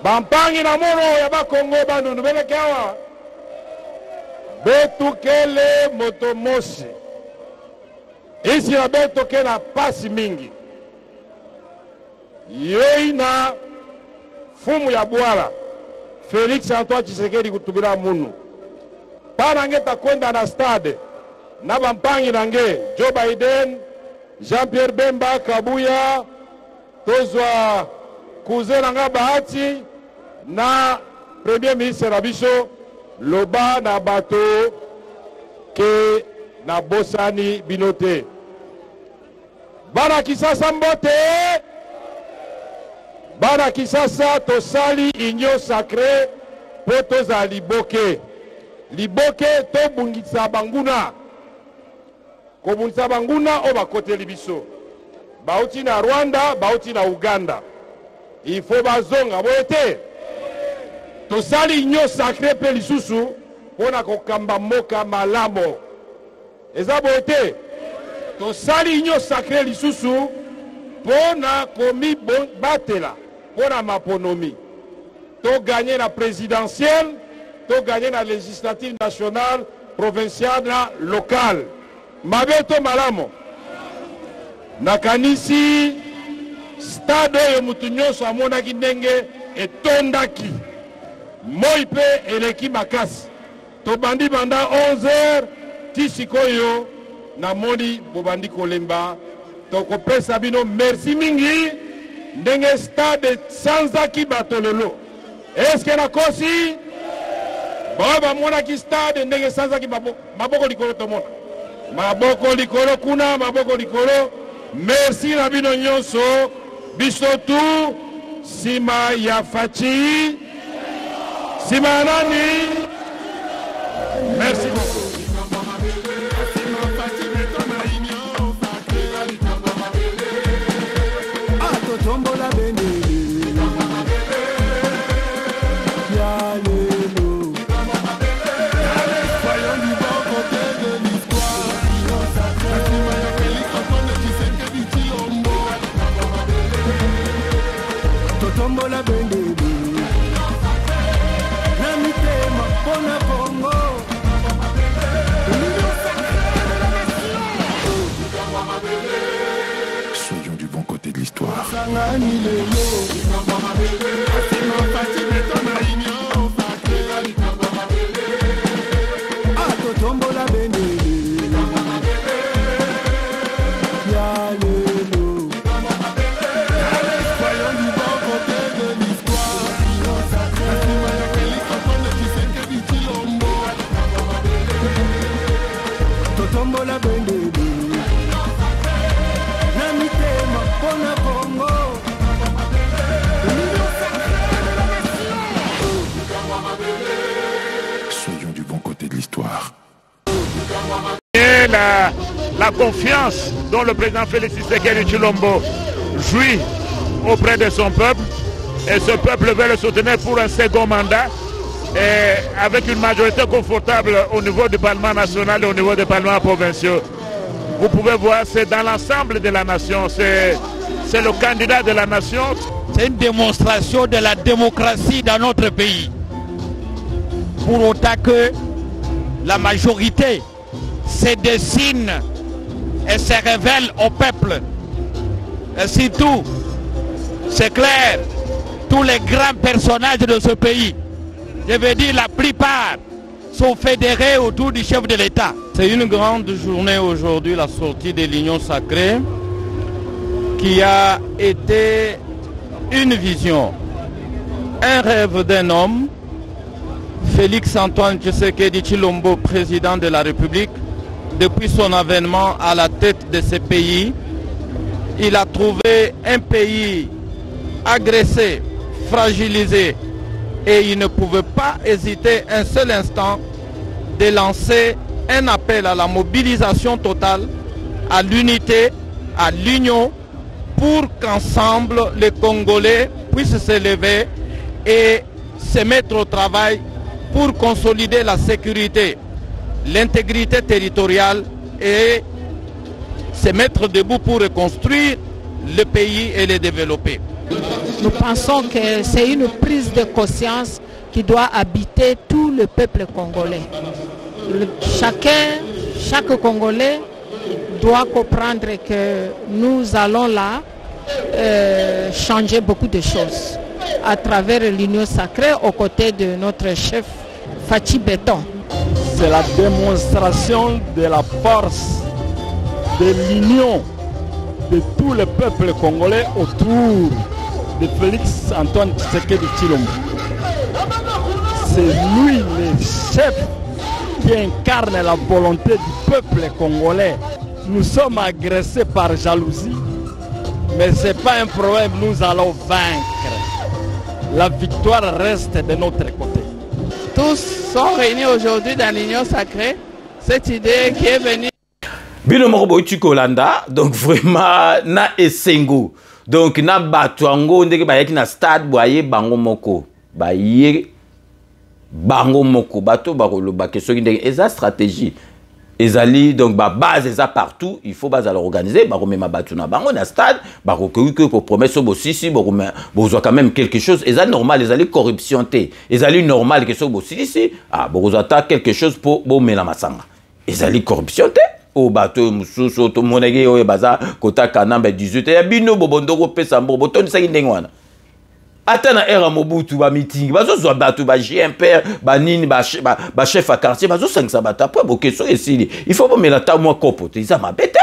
bampangi na mono ya bakongo bandu nubeleke awa betu kele motomosi isi na betu ke na pasi mingi yoi na fumu ya Bwala Félix Antoine Tshisekedi kutubira munu pana ngeta kwenda na stade na bampangi nange Joe Biden, Jean-Pierre Bemba Kabuya, tozwa cousin nanga Bahati na premier ministre Rabiso loba na bato ke na bosani binote. Bana Kisasa mbote, bana Kisasa tosali union sacrée po toza liboke. Liboke to bungisa banguna. Kobunisa banguna oba kote libiso. Bauti na Rwanda, bauti na Uganda. Il faut bazonga boete. Tosali union sacrée pe lisusu pona kokamba moka malamo. Eza boete. Tosali union sacrée lisusu pona komi batela pona maponomi. To gagner la présidentielle, to gagner la législative nationale, provinciale, locale. Mabeto malamo. Nakanisi stade oyo mutu nyonso amonaki ndenge etondaki moi mpe eleki makasi tobandi banda 11h ti sikoyo namoni bobandi kolemba tokopesa bino merci mingi ndenge stade sanzaki bato lelo eske nakosi bao bamonaki stade ndenge sanzaki maboko likolo tomona maboko likolo kuna maboko likolo merci na bino nyonso biso tu sima ya faci sima ya nani merci beaucoup.
Soyons du bon côté de l'histoire. Soyons du bon côté de l'histoire.
La confiance dont le président Félix Tshisekedi Tshilombo jouit auprès de son peuple, et ce peuple veut le soutenir pour un second mandat, et avec une majorité confortable au niveau du Parlement national et au niveau des parlements provinciaux. Vous pouvez voir, c'est dans l'ensemble de la nation, c'est le candidat de la nation.
C'est une démonstration de la démocratie dans notre pays. Pour autant que la majorité se dessine et se révèle au peuple. Et surtout, c'est clair, tous les grands personnages de ce pays, je veux dire la plupart, sont fédérés autour du chef de l'État.
C'est une grande journée aujourd'hui, la sortie de l'Union sacrée, qui a été une vision, un rêve d'un homme, Félix Antoine Tshisekedi Tshilombo, président de la République. Depuis son avènement à la tête de ce pays, il a trouvé un pays agressé, fragilisé, et il ne pouvait pas hésiter un seul instant de lancer un appel à la mobilisation totale, à l'unité, à l'union, pour qu'ensemble les Congolais puissent se lever et se mettre au travail pour consolider la sécurité, l'intégrité territoriale et se mettre debout pour reconstruire le pays et le développer.
Nous pensons que c'est une prise de conscience qui doit habiter tout le peuple congolais. Chaque Congolais doit comprendre que nous allons là changer beaucoup de choses à travers l'Union sacrée aux côtés de notre chef Faci Beton.
C'est la démonstration de la force de l'union de tout le peuple congolais autour de Félix Antoine Tshisekedi Tshilombo. C'est lui le chef qui incarne la volonté du peuple congolais. Nous sommes agressés par jalousie, mais ce n'est pas un problème, nous allons vaincre. La victoire reste de notre côté.
Tous sont réunis aujourd'hui dans l'Union sacrée, cette idée qui est venue.
Bino moko Kolanda, donc vraiment na esengo. Donc na batuango ndeke bayaki na stade boye bango moko. Baye bango moko bato bakoloba ke soki ndeke eza stratégie. Ezali donc ba base eza partout, il faut base à l'organiser, ba remema batu na bango na stade, ba que pour promesse bosisi, bozwa quand même quelque chose, ezali normal, ezali corruption té. Ezali normal que so bosisi, ah bozwa quelque chose pour bo mela masanga. Ezali corruption té. o bato mususu to monege o baza kota kanamba 18 ya bino bobondo ko pesa mbo to ndisa ndenge wana ata na era Mobutu ba meeting bazo zo bato ba GMPR ba nini ba chef à quartier bazo sangisa bato après bokeso esili il faut pas me la ta moi kopo te za mabete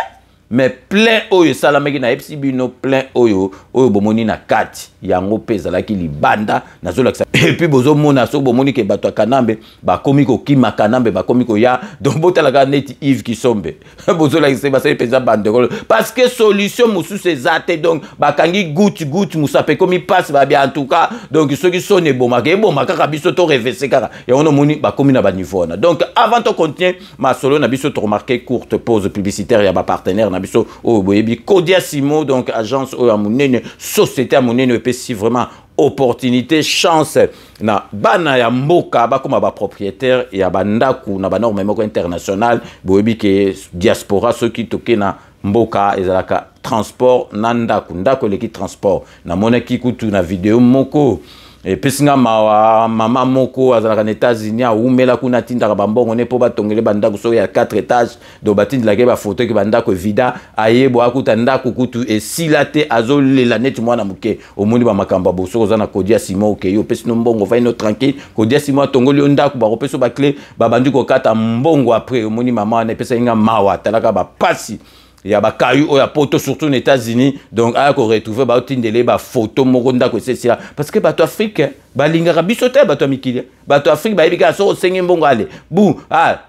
mais plein oyo salameki na epsi bino plein oyo bomoni na kati yango pesa la ki libanda na zo laksa et puis bozo mona so bomoni ke bato kanambe ba komi ko kima kanambe ba komi ko ya donc botala ka neti Yves Kisombe bozo laksa ba se pesa banderole parce que solution musu c'est zate donc ba kangi goutte musape komi passe ba bien en tout cas donc ceux qui sont ne bomaka ka biso to reverser kaka et on moni ba komi na ba niveau na donc avant to continuer ma solo na biso to remarquer courte pause publicitaire ya ba partenaire biso o boyebi Kodia Simo donc agence o amunene société amunene et si vraiment opportunité chance na bana ya mboka ba comme ba propriétaire ya bandaku na ba norme moko international boyebi ke diaspora ceux qui toke na mboka ezalaka transport na ndako leki transport na monaki kutu na video moko et pesinga mawa mama moko azalaka na États-Unis a umela kuna tindaka bambongo ne po batongele bandako so ya 4 étages do batindila ke ba photo ke bandako vida ayebo akuta ndako kutu e silate azolela net mwana muke omoni ba makamba boso kozana Kodia Simo ke yo pesino mbongo va ino tranquille Kodia Simo tongoli ndako ba kopeso ba clé ba bandi ko kata mbongo après omoni mama na pesa inga mawa talaka ba pasi ya ba kayu o ya poto surtout aux États-Unis donc a ko retrouver ba otindele ba photo moko ndako c'est parce que bato Afrique ba linga bisote bato mikili bato Afrique ba ebika so sengi mbongo ale bu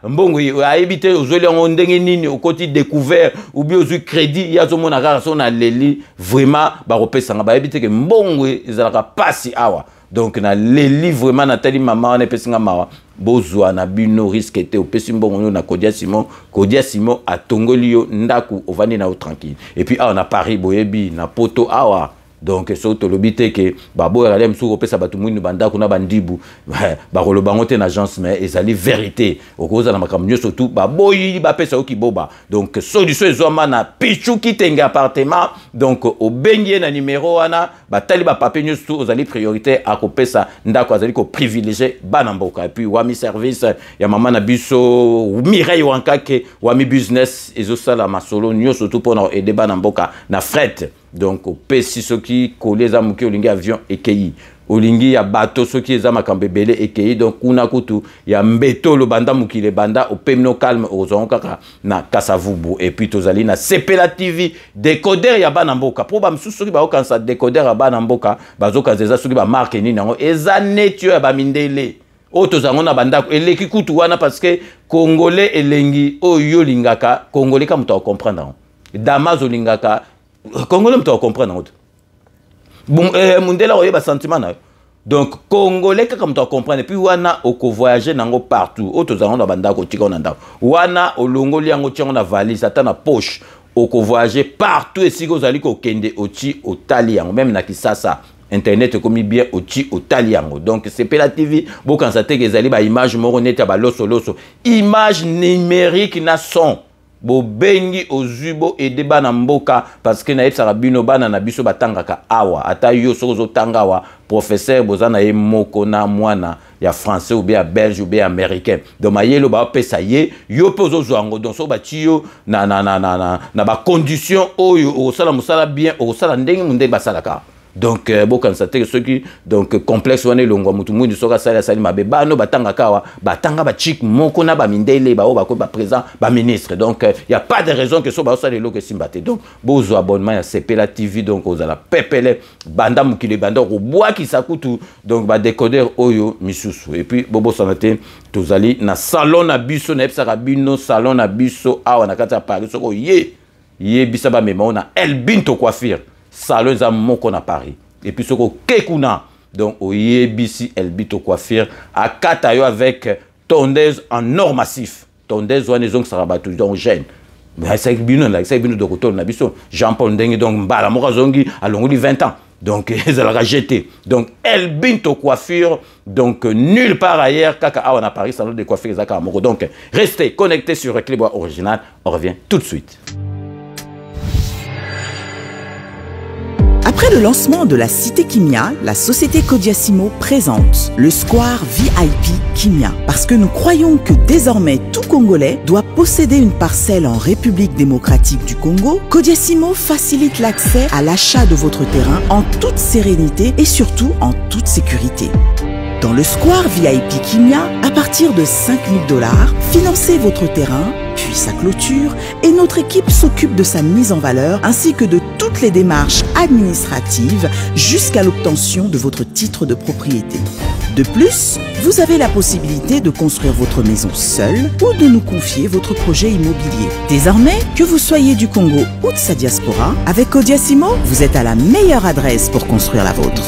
mbongo a éviter ozoli on ndenge nini au côté découvert ou bien au crédit ya zo mona kaka so na leli vraiment ba repesa ba éviter que mbongo ezalaka pasi awa donc na leli vraiment na tali mama na pesinga mawa bozwa na bino risque était au pesi mbongo na Kodia Simo atongoli yo ndaku ovani na tranquille et puis on a Paris boyebi na poto awa donc so to lobite ke babo ya lem su pesa batu mwinu bandaku na bandibu ba kolobango te na agence mais ezali vérité okoza na makambo nyo surtout baboyi ba pesa okiboba donc solution ezoma na pichu kitenga appartement donc obengie na numéro wana batali ba papier nyo surtout ozali priorité a ko pesa ndako azali ko privilégier bana mboka et puis wami service ya mama na biso Mireille Wankake wami business ezosala masolo nyo surtout pour aider bana mboka na fret donc au pesi soki koleza muki olingi avion ekei olingi ya bateau soki eza makambe belé ekei donc kuna kutu ya mbeto lo banda mukile banda au pemno calme ozon kaka na Kasavubu et puis tozali na Sepela TV décodeur ya bana mboka po ba msusu soki ba okansa décodeur ya bana mboka bazokanza soki ba marque nini nango eza netio ya ba mindele oto zango na bandako eleki kutu wana parce que congolais elengi oyo lingaka congolais ka muto comprendre damazo lingaka Congolais me comprendre autre. Bon mundela oyeba sentiment na. Donc congolais comme tu comprendre et puis wana oko voyager nango partout. Auto za na banda ko tika onanda. Wana olongoli yango tia na valise ata na poche. Oko voyager partout et si ko zali ko kende oti otali yango même na Kisasa. Internet comme bien oti otali yango. Donc c'est Sepela TV bo quand ça te ezali ba image moko neta ba loso image numérique na son. Bo bengi ozubo et débat na mboka parce que na etsara bino bana na biso batangaka awa ata yo sozo tangawa professeur bozana ye moko na mwana ya français ou bien belge ou bien américain donc mayelo ba pesa ye yo pozo zwango donc so batio na ba condition oyo o sala musala bien o sala ndenge munde basalaka donc bo constater ceux qui donc complexe wane longwa mutu mundu soka sala sali mabe bano batanga kawa batanga ba chic moko na ba mindele ba o ba ko ba président ba ministre donc il y a pas de raison que so ba sala loke simbate donc bozo abonnement ya Sepela TV donc ozala pepele banda mukile banda ko bois ki sakutu donc ba décodeur oyo misusu et puis bobo sanate tozali na salon na biso na epsaka bino salon na biso awa na kata Paris soko ye bisaba mema on a El Binto Coiffure salon za moko na Paris et puis soko kekuna donc oyebisi El Binto Coiffure à katayo avec tondeuse en or massif tondeuse wana ezong sarabatu donc jeune mais c'est bino là c'est bino de retour na biso Jean-Paul Ndenge donc mbala moko zongi alongoli 20 ans donc ils allaient jeter donc El Binto Coiffure donc nulle part ailleurs kaka awa na Paris salon de coiffure ezaka moko donc restez connectés sur Reclebois Original on revient tout de suite.
Après le lancement de la Cité Kimia, la société Codiasimo présente le Square VIP Kimia. Parce que nous croyons que désormais tout Congolais doit posséder une parcelle en République démocratique du Congo, Codiasimo facilite l'accès à l'achat de votre terrain en toute sérénité et surtout en toute sécurité. Dans le Square VIP Kimia, à partir de 5 000 $, financez votre terrain, puis sa clôture, et notre équipe s'occupe de sa mise en valeur ainsi que de toutes les démarches administratives jusqu'à l'obtention de votre titre de propriété. De plus, vous avez la possibilité de construire votre maison seule ou de nous confier votre projet immobilier. Désormais, que vous soyez du Congo ou de sa diaspora, avec Codiasimo, vous êtes à la meilleure adresse pour construire la vôtre.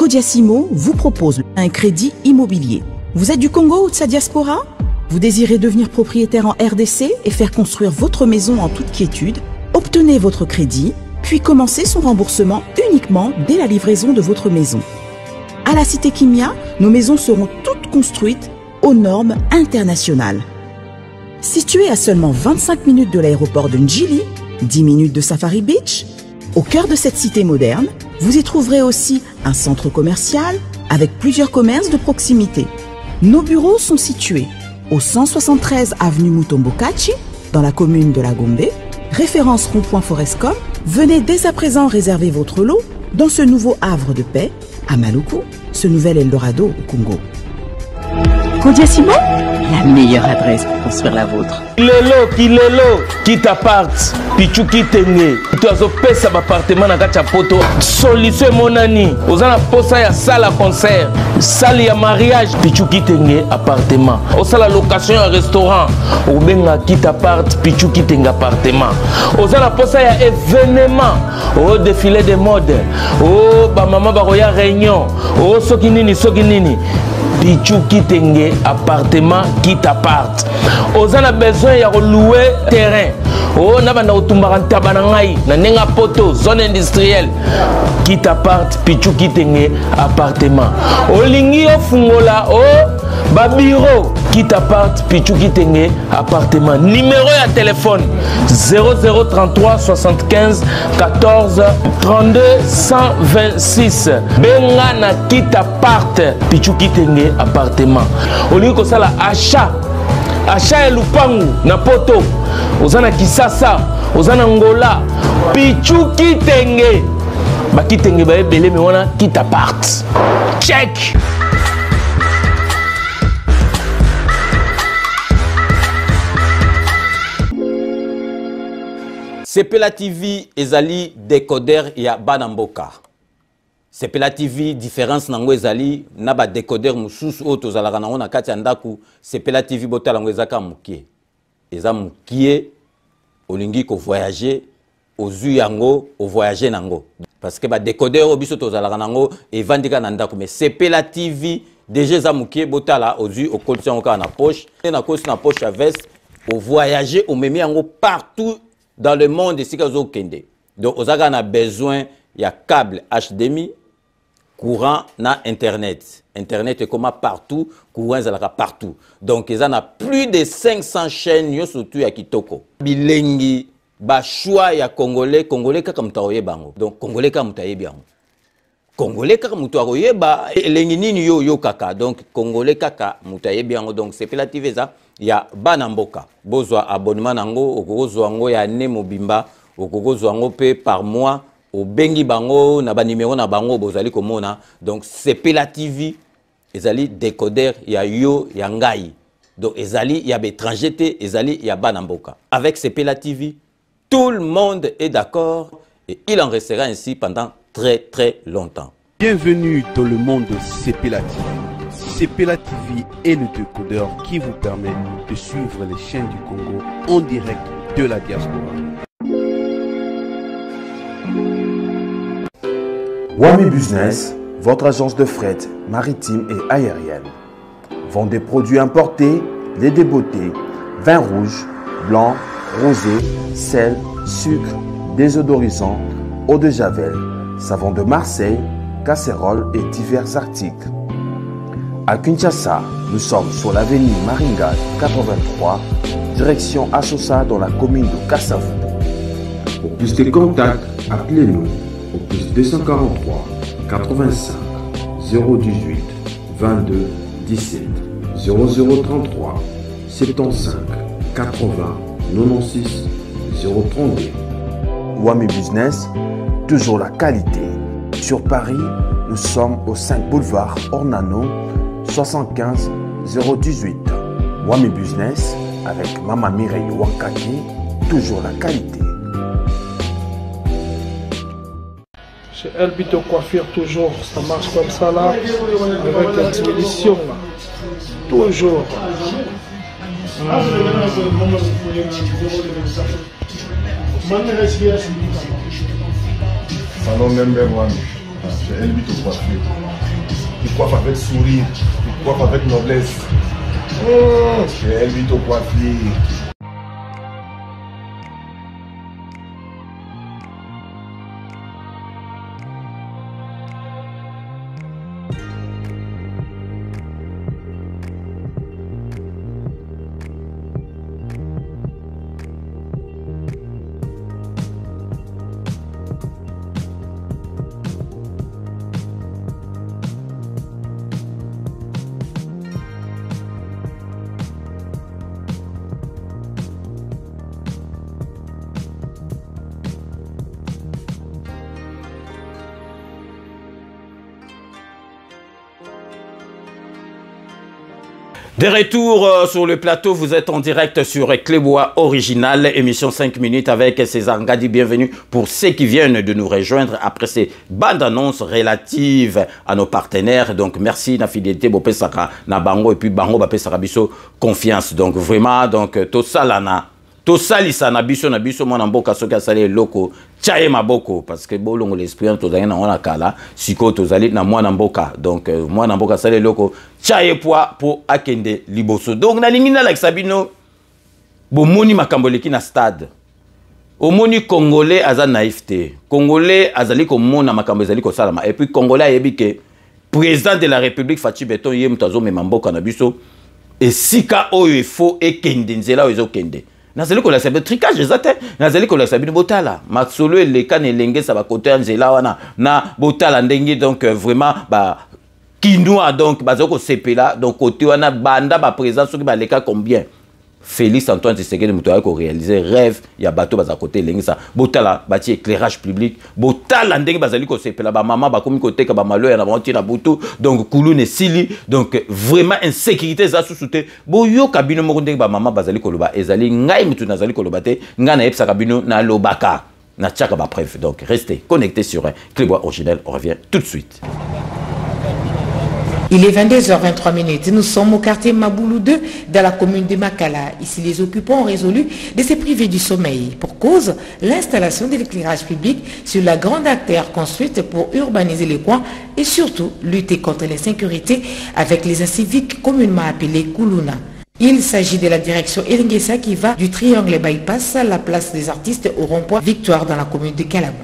Kodiasimo vous propose un crédit immobilier. Vous êtes du Congo ou de sa diaspora? Vous désirez devenir propriétaire en RDC et faire construire votre maison en toute quiétude? Obtenez votre crédit, puis commencez son remboursement uniquement dès la livraison de votre maison. À la Cité Kimia, nos maisons seront toutes construites aux normes internationales. Située à seulement 25 minutes de l'aéroport de Njili, 10 minutes de Safari Beach, au cœur de cette cité moderne, vous y trouverez aussi un centre commercial avec plusieurs commerces de proximité. Nos bureaux sont situés au 173 avenue Mutombokachi, dans la commune de la Gombe, référence rond-point Forescom. Venez dès à présent réserver votre lot dans ce nouveau havre de paix à Maluku, ce nouvel Eldorado au Congo. Kodiasimo, la meilleure adresse pour construire la vôtre.
Kilelo, qui t'apparte, pichu qui t'engue. Tu as opé sa appartement à Gachapoto. Solution monani. Aux en posa ya salle à concert, salle ya mariage, pichu qui t'engue appartement. Au salle à location à restaurant, au benga qui t'apparte, pichu qui t'engue appartement. Aux en posa ya événement, au défilé de mode, au ba maman baroya réunion, au sokinini. Pichu Kitenge appartement qui t'apparte. Aux en a besoin de louer terrain. Oh, n'a pas na nenga poto zone industrielle qui t'apparte. Pichu Kitenge appartement. Au lingi au fungola oh babiro qui t'apparte. Pichu Kitenge appartement. Numéro de téléphone 0033 75 14 32 126. Benga na qui t'apparte. Pichu Kitenge appartement. Au lieu que ça la achat et lupangu na poto ozana Kisasa ozana Ngola Pichu Kitenge ba Kitenge ba ebele me wana qui t'apparte. Check.
Sepela TV ezali décodeur ya Banamboka. Sepela TV différence nango ezali na ba décodeur mususu oto zalaka nango na kati ya ndaku. Sepela TV botala ngo ezaka mukie. Eza mukie olingi ko voyager ozu yango o voyager nango. Parce que ba décodeur obiso to zalaka nango evandika na ndaku mais Sepela TV déjà eza mukie botala ozu o kolti yango na poche et na kosi na poche à veste o voyager o memi yango partout dans le monde ici kazo kende. Donc ozaka na besoin ya câble HDMI courant na internet. Internet est comme partout, courant zalaka partout. Donc ils en a plus de 500 chaînes yo surtout ya kitoko. Bilengi ba choix ya congolais kaka mutaoye bango. Donc congolais kaka mutaye bango. Congolais kaka mutaoye ba elengi nini yo kaka. Donc congolais kaka mutaye bango. Donc c'est relative ça ya Banamboka. Bozwa abonnement nango okozwa ngo ya ne mobimba okozwa ngo pe par mois. Au bengi bango na ba numéro na bango bozali komona. Donc Sepela TV ezali décodeur ya yo ya ngai. Donc ezali ya bétranger te ezali ya Banamboka. Avec Sepela TV tout le monde est d'accord et il en restera ainsi pendant très longtemps.
Bienvenue dans le monde de Sepela TV. Sepela TV est le décodeur qui vous permet de suivre les chaînes du Congo en direct de la diaspora.
Wami Business, votre agence de fret maritime et aérienne. Vend des produits importés, lait de beauté, vin rouge, blanc, rosé, sel, sucre, désodorisant, eau de javel, savon de Marseille, casseroles et divers articles. À Kinshasa, nous sommes sur l'avenue Maringa 83, direction Assosa dans la commune de Kassavubu.
Pour plus de contacts, appelez-nous au plus 243 85 018 22 17 0033 75 80 96 032.
Wami Business, toujours la qualité. Sur Paris, nous sommes au 5 boulevard Ornano 75 018. Wami Business avec Mama Mireille Wankaki, toujours la qualité.
Chez Elbito Coiffure, toujours, ça marche comme ça là, avec expédition là. Toujours.
Salon number 1, chez Elbito Coiffure.
il coiffe avec sourire, il coiffe avec noblesse. Oh, c'est lui ton coiffure.
De retour sur le plateau, vous êtes en direct sur Clébois Original, émission 5 minutes avec César Ngadi. Bienvenue pour ceux qui viennent de nous rejoindre après ces bandes annonces relatives à nos partenaires. Donc merci na fidélité Bopé Saka na Bango et puis Bango Bopé Saka biso confiance. Donc vraiment donc to salana to salisa na biso mwana mboka soki sale loko chaye maboko parce que bolongo l'esprit to zali na wana kala siko to zali na mwana mboka. Donc mwana mboka sale loko chaye poa po akende liboso. Donc na lingi na like sabino bo moni makamboleki na stade. Omoni congolais aza naïveté. Congolais azali ko mona makambo ezali ko salama et puis congolais ayebi ke président de la République Fachi Beton yem tazo me mboka na biso et sika oyo fo ekende nzela oyo kende. Nazali ko la sabe tricage ezate nazali ko la sabe botala maxolo le kan elenge sa ba côté nzela wana na botala ndenge donc vraiment ba Kinoa donc bazoko sepela donc côté wana banda ba présence soki ba leka combien Félix Antoine Tshisekedi muto ko réaliser rêve ya bato baza côté lengisa botala bati éclairage public botala ndenge bazali ko sepela ba mama ba komi côté ka ba malo ya na banti na butu donc kulu ne sili donc vraiment insécurité za susute boyo kabino moko ndenge ba mama bazali ko loba ezali ngai mutu nazali ko loba te ngana epsa kabino na lobaka na tchaka ba bref donc restez connectés sur Clébois Original, on revient tout de suite.
Il est 22h23. Nous sommes au quartier Maboulou 2 dans la commune de Makala. Ici, les occupants ont résolu de se priver du sommeil. Pour cause, l'installation de l'éclairage public sur la grande artère construite pour urbaniser les coins et surtout lutter contre l'insécurité avec les inciviques communément appelés Koulouna. Il s'agit de la direction Eringesa qui va du triangle bypass à la place des artistes au rond-point Victoire dans la commune de Kalabon.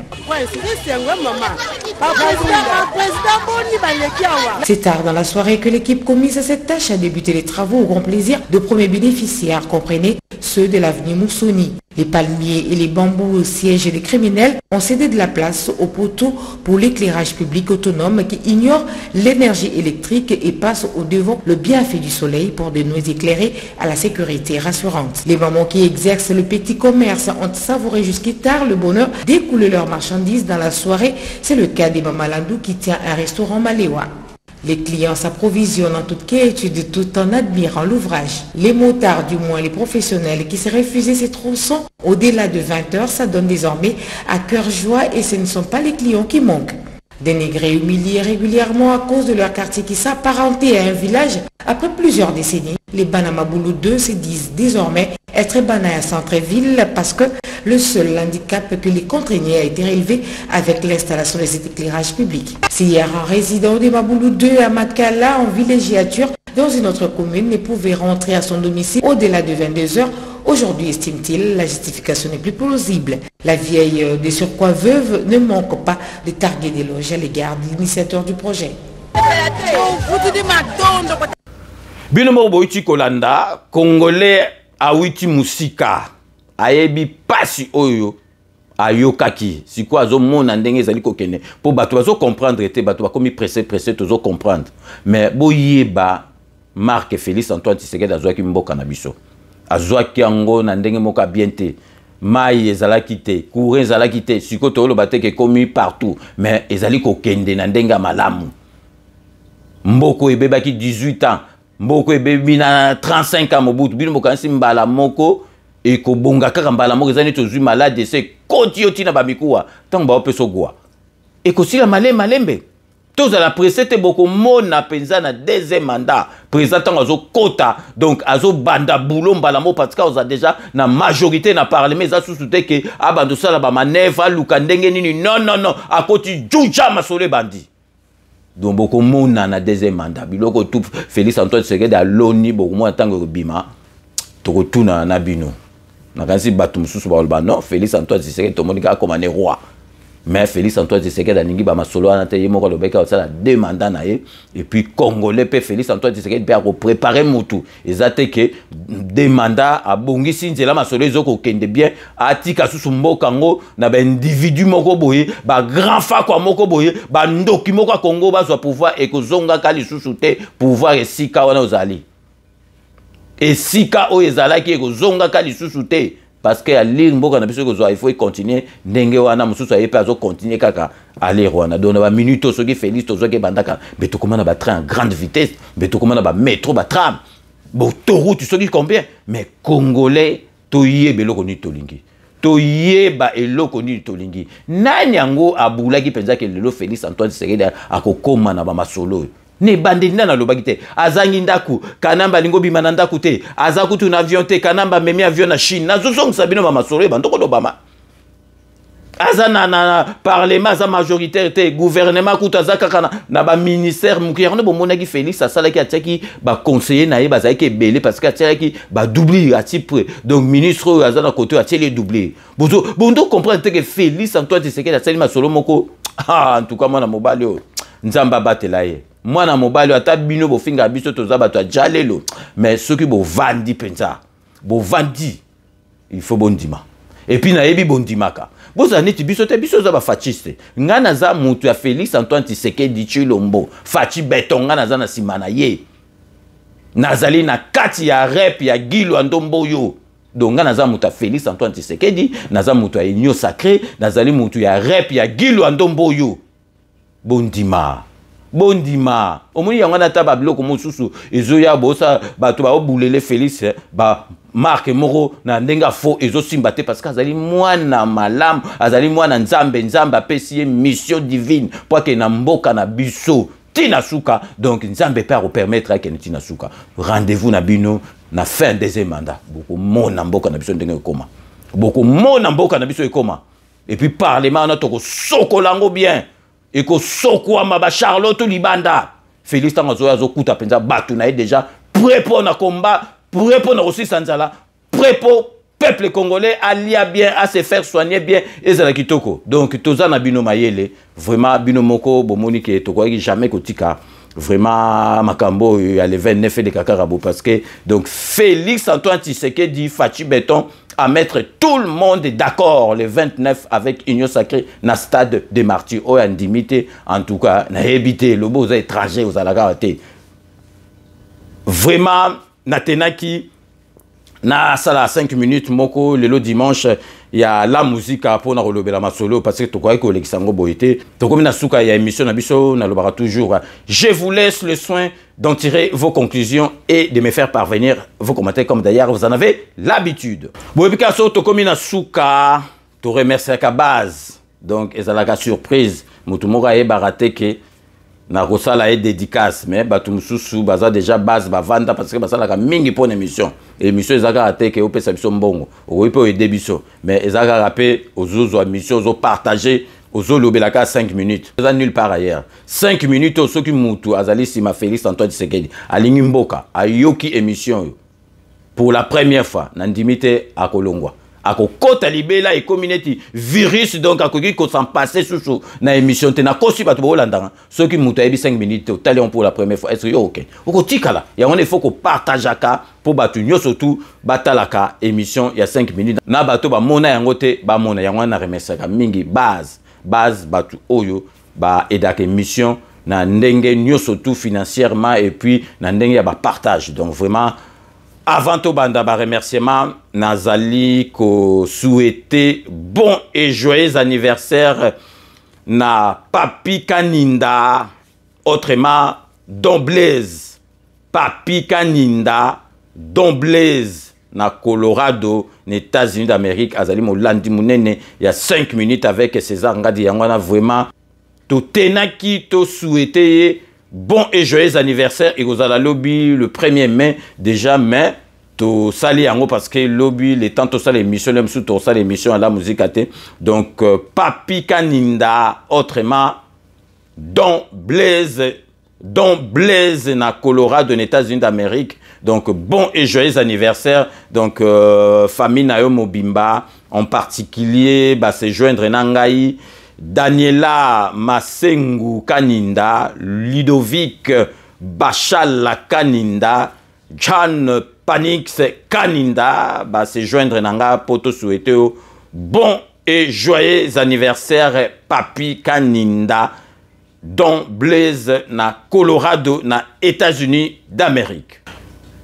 C'est tard dans la soirée que l'équipe commise à cette tâche a débuté les travaux au grand plaisir de premiers bénéficiaires, comprenez ceux de l'avenue Moussoni. Les palmiers et les bambous au siège des criminels ont cédé de la place aux poteaux pour l'éclairage public autonome qui ignore l'énergie électrique et passe au devant le bienfait du soleil pour de nous éclairer à la sécurité rassurante. Les mamans qui exercent le petit commerce ont savouré jusqu'à tard le bonheur d'écouler leurs marchandises dans la soirée. C'est le cas des Maman Landou qui tient un restaurant Maléwa. Les clients s'approvisionnent en toute quiétude tout en admirant l'ouvrage. Les motards, du moins les professionnels qui se refusaient ces tronçons au-delà de 20 heures, ça donne désormais à cœur joie et ce ne sont pas les clients qui manquent. Dénigrés, humiliés régulièrement à cause de leur quartier qui s'apparentait à un village, après plusieurs décennies, les Banamaboulou 2 se disent désormais être Bana centre-ville parce que le seul handicap que les contraignait a été relevé avec l'installation de cet éclairage public. Si hier un résident de Maboulou 2 à Makala en villégiature dans une autre commune ne pouvait rentrer à son domicile au-delà de 22 heures, aujourd'hui, estime-t-il, la justification n'est plus plausible. La vieille de surcroît veuve ne manque pas de targuer des loges à l'égard de l'initiateur du projet.
Binomo Boichi Kolanda, Congolais Awiti Musika, Ayebi Pasi Oyo, Ayokaki, si quoi zo mon andenge zali kokene. Pour bato zo comprendre te bato comme pressé tozo comprendre. Mais boyeba Marc Félix Antoine Tshisekedi azwa ki mboka na biso. Azwa ki ango na ndenge moka bien te. Mai ezalaki te, courant ezalaki te, siko to lo bateke komi partout, mais ezali kokende na ndenga malamu. Mboko ebebaki 18 ans. Mboko ebebi na 35 ans mobutu bino mokansi mbala moko e ko bonga kaka mbala moko ezani tozui malade se koti oti na bamikuwa tango ba opeso gwa e ko sila malembe toza la presete boko mona penza na deuxième mandat président azo kota donc azo banda boulot mbala mo parce que oza déjà na majorité na parlement za susute ke abando sala ba maneva luka ndenge nini non akoti juja masole bandi donc beaucoup monde na deuxième mandat biloko tout Félix Antoine Tshisekedi aloni beaucoup moins tant que bima to tuna na bino na kansi batu mususu ba non Félix Antoine Tshisekedi to monika comme un roi mais Félix Antoine Tshisekedi aningi ba masolo ana te yemo ko lobeka osala deux mandats na ye et puis congolais pe Félix Antoine Tshisekedi pe préparer mutu ezate que deux mandats a bongisi nzela masolo ezoko kende bien atika susu mboka ngo na ba individu moko boye ba grand fa kwa moko boye ba ndoki moko Congo ba so pouvoir et kozonga kali susu te pouvoir esika wana ozali esika o ezalaki e kozonga kali susu te parce que à lire mboka na biso il faut continuer ndenge wana mususu ayepe azo continuer kaka aller wana donc ba minute soki Félix tozo ke bandaka mais to komana ba train en grande vitesse mais to komana ba métro ba tram bo autoroute soki combien mais congolais to yebe loko ni tolingi to yeba eloko ni tolingi nani yango abulaki penza ke lelo Félix Antoine Tshisekedi akokoma na ba masolo ne bandinda na lobaki te azangi ndaku kanamba lingo bimana ndaku te azakutu na avion te kanamba memi avion na Chine na zozong sabino ba masolo bandoko lobama azana na parlement za majoritaire te gouvernement kuta zakaka na ba ministère mukiyarno bo monaki Félix asalaki atiaki ba conseiller na ye bazaki belé parce que atiaki ba doubler atipre donc ministre azana côté atieli doubler bondo comprendre que Félix Antoine Tshisekedi asali masolo moko en tout cas moi na mobali nzamba batela ye mwana mobali ata bino bofinga biso toza bato jalelo mais ceux qui bo vandi penza bo vandi il faut bondima et puis na yebi bondimaka boza neti biso te biso za ba fasciste ngana za mutu ya Félix Antoine Tshisekedi Tshilombo faci beton ngana za na simana ye nazali na kati ya rep ya Gilo Ndombo yo donc ngana za mutu ya Félix Antoine Tshisekedi naza mutu ya Union Sacrée nazali mutu ya rep ya Gilo Ndombo yo bondima bondima omoni yango na taba biloko mosusu ezoya bosa bato ba obulele Félix ba marque moko na ndenga faux ezo simba te parce que azali mwana malam azali mwana nzambe nzamba pesi mission divine pour que na mboka na biso tina suka donc nzambe peut permettre que tina suka rendez-vous na bino na fin deuxième mandat beaucoup mona mboka na biso ndenge koma beaucoup mona mboka na biso ekoma et puis parlement na toko sokolango bien et que Sokwama ba Charlotte Libanda Félix Tangazo azo kuta penza batu na déjà prêt pour na combat prêt pour na aussi sanzala prêt pour peuple congolais alia bien à se faire soigner bien et za kitoko donc toza na bino mayele vraiment bino moko bomoni ke toko jamais kotika vraiment makambo ya le 29 de Kakarabo parce que donc Félix Antoine Tshisekedi Fachi Béton à mettre tout le monde d'accord le 29 avec Union Sacrée na stade de Martyrs au Andimité en tout cas na habité le beau étranger aux alagate vraiment na tenaki na sala 5 minutes moko le dimanche il y a la musique pour na relobela masolo parce que to quoi que Alexandre Boité to comme na suka ya émission na biso na lobara toujours je vous laisse le soin d'en tirer vos conclusions et de me faire parvenir vos commentaires comme d'ailleurs vous en avez l'habitude bon puis kaso to comme na suka to remercier ka base donc ezalaka surprise mutu moko e baraté que na rosala et dédicace mais batu mususu baza déjà base bavanda parce que basala ka mingi pour émission émission ezaka até que opesa biso mbongo okoyi pe aider biso mais ezaka rapé ozozo émission ozo partager ozo lobelaka 5 minutes ça nulle part ailleurs 5 minutes au soki mutu azali sima Félix Antoine Tshisekedi alingi mboka ayoki émission pour la première fois na ndimité akolongwa akokota libela et community virus donc akoki ko s'en passer sous na émission te na kosi bato bolanda ceux qui muta ebi 5 minutes au talion pour la première fois est-ce OK okotikala ya on il faut ko partageaka pour batu nyoso tout batalaka émission ya 5 minutes na bato ba mona yango te ba mona yango na remerciaka mingi base batu oyo ba edaka émission na ndenge nyoso tout financièrement et puis na ndenge ya ba partage donc vraiment avant tout banda ba remerciement nazali ko souhaiter bon et joyeux anniversaire na Papi Kaninda autrement Don Blaise Papi Kaninda Don Blaise na Colorado les États-Unis d'Amérique azali molandi munene il y a 5 minutes avec César Ngadi yangwana vraiment to tenaki to souhaiter bon et joyeux anniversaire et vous allez lobby le 1er mai déjà mais to sali yango parce que lobby les temps to sali émission même sous to sali émission à la musique até donc Papi Kaninda autrement Don Blaise na Colorado, aux États-Unis d'Amérique. Donc, bon et joyeux anniversaire. Donc, famille Nayo Mobimba, en particulier, bah, c'est joindre Nangaï, Daniela Masengu Kaninda, Ludovic Bachala Kaninda, John Panix Kaninda, bah, c'est joindre Nanga Poto souhaiter bon et joyeux anniversaire Papi Kaninda, Don Blaise na Colorado na États-Unis d'Amérique.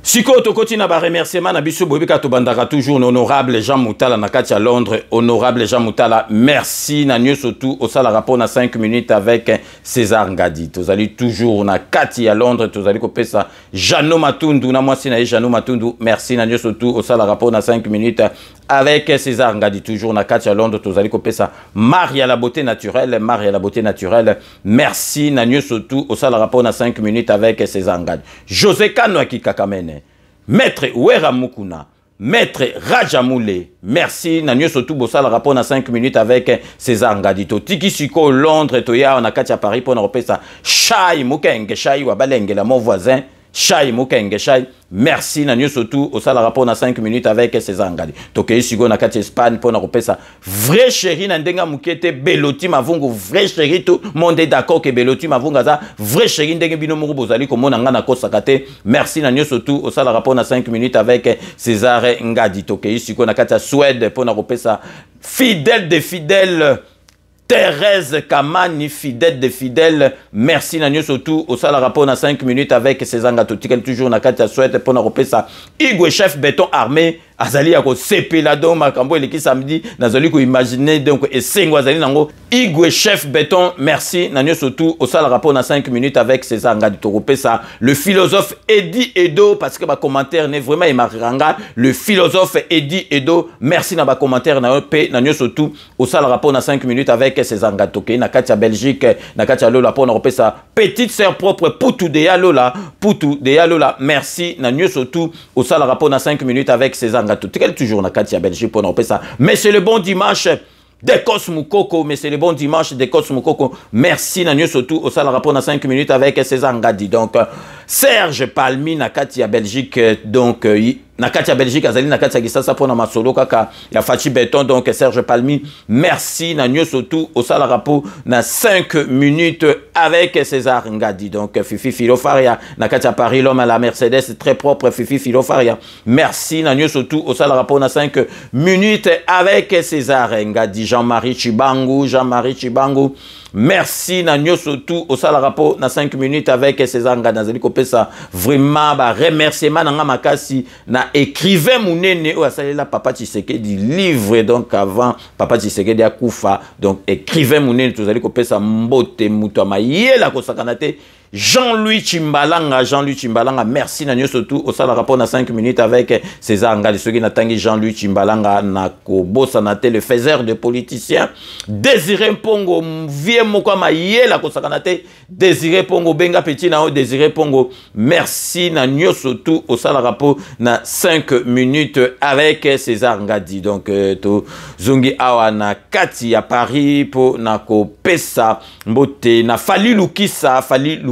Siko tokoti na ba remerciement na biso boyebika to bandaka toujours honorable Jean Moutala na kati à Londres. Honorable Jean Moutala, merci na nyoso tout au sala rapport na 5 minutes avec César Ngadi. Tozali toujours na kati à Londres, tozali kopesa Jano Matundu na mwasi na Jano Matundu. Merci na nyoso tout au sala rapport na 5 minutes avec César Ngadi, toujours na kati à Londres, tozali kopesa Maria la beauté naturelle, Maria la beauté naturelle. Merci na nyoso tout au sala rapport na 5 minutes avec César Ngadi. José Kano Kakamene, Maître Wera Mukuna, Maître Rajamoule, merci. Nanyo surtout bossa le rapport na 5 minutes avec César Ngadi. Tiki Siko Londres, Toya, on a Katia Paris pour nous repérer ça. Chai Mukenge, Chai Wabalenge, mon voisin. Chai Mukenge, Chai. Merci Nanyo surtout au sale rapport na 5 minutes avec César Ngadi. Tokei Sigo na Katia Espagne pour nous repérer ça. Vrai chéri Nandenga Mukete, Beloti Mavungu, vrai chéri tout monde est d'accord que Beloti Mavunga za, vrai chéri Ndenge Bino Murubozali comme on a Kosakate. Merci Nanyo surtout au sale rapport na 5 minutes avec César Ngadi. Tokei Sigo na Katia Suède pour nous repérer ça. Fidèle des fidèles. Thérèse Kamani, fidèle des fidèles. Merci Nanyo surtout au sala rapport na 5 minutes avec César Ngadi. Toujours na Katia Suède pour nous repérer ça. Igwe chef béton armé. Azali yako sepela donc makambo eleki samedi nazali ko imaginer donc esengo azali nango Igwe chef béton. Merci Nanyo surtout au sala rapport na 5 minutes avec César Ngadi. Tokopé ça le philosophe Eddie Edo parce que ba commentaire n'est vraiment imaranga le philosophe Eddie Edo. Merci na ba commentaire na pe Nanyo surtout au sala rapport na 5 minutes avec César Ngadi. Toké na Katia Belgique na Katia Lola pour na repé ça petite sœur propre Poutou de Yalola Poutou de Yalola. Merci Nanyo surtout au sala rapport na 5 minutes avec César Ngadi. Toujours na Katia Belgique pour nous repérer ça. Mais c'est le bon dimanche de Cosmukoko. Mais c'est le bon dimanche de Cosmukoko. Merci Nanyo surtout au sale rapport na 5 minutes avec César Ngadi. Donc Serge Palmi na Katia Belgique. Donc na Katia Belgique azali na Katia Gisasa pour na masolo kaka ya Fachi Béton. Donc Serge Palmi, merci Nanyo surtout au sale rapport na 5 minutes avec César Ngadi. Donc Fifi Filofaria na Katia Paris, l'homme à la Mercedes très propre Fifi Filofaria. Merci Nanyo surtout au sale rapport na 5 minutes avec César Ngadi. Jean-Marie Chibangu, Jean-Marie Chibangu. Merci Nanyo surtout au sale rapport na 5 minutes avec César Ngadi. Nazali kopesa vraiment ba remerciement na makasi na écrivain munene o asalela Papa Tshisekedi livre donc avant Papa Tshisekedi akufa donc écrivain munene tozali kopesa mbote muto mayela kosakanate Jean-Louis Chimbalanga, merci Nanyo surtout au sala rapport na 5 minutes avec César Ngadi. Soki natangi Jean-Louis Chimbalanga na kobosa na le faiseur de politiciens. Désiré Pongo, vie moko mayela kosakanate Désiré Pongo benga petit na Désiré Pongo. Merci Nanyo surtout au sala rapport na 5 minutes avec César Ngadi. Donc to zongi awa na kati ya Paris po na kopesa mbote na Fali Lukisa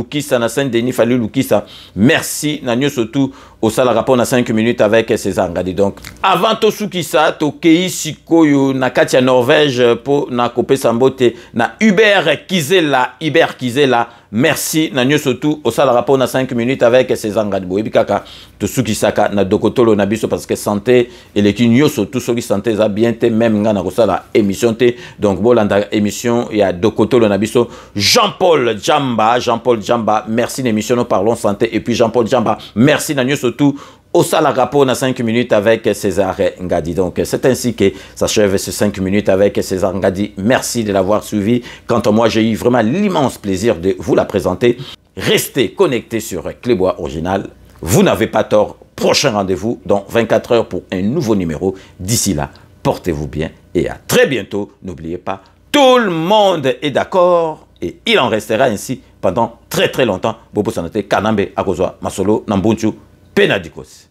Lukisa na Saint-Denis, Fali Lukisa. Merci Nanyo surtout au sala rapport na 5 minutes avec César Ngadi. Donc avant to sukisa to kei sikoyo na Katia Norvège po na kopesa mbote na Hubert Kizela. Merci Nanyo surtout au sala rapport na 5 minutes avec César Ngadi. Boyebi kaka to sukisaka na dokotolo na biso parce que santé et les kinyo surtout soki santé za bien te même nga na kosala émission te. Donc bolanda émission ya dokotolo na biso Jean-Paul Djamba. Merci l'émission Nous parlons santé et puis Jean-Paul Djamba. Merci Nanyo surtout au sala rapport na 5 minutes avec César Ngadi. Donc c'est ainsi que s'achève ces 5 minutes avec César Ngadi. Merci de l'avoir suivi. Quant à moi, j'ai eu vraiment l'immense plaisir de vous la présenter. Restez connectés sur Clébois Original. Vous n'avez pas tort. Prochain rendez-vous dans 24 heures pour un nouveau numéro. D'ici là, portez-vous bien et à très bientôt. N'oubliez pas, tout le monde est d'accord et il en restera ainsi pendant très très longtemps. Bobo Sanate, Kanambe, Akozwa, Masolo, Nambunchu, Penadikos.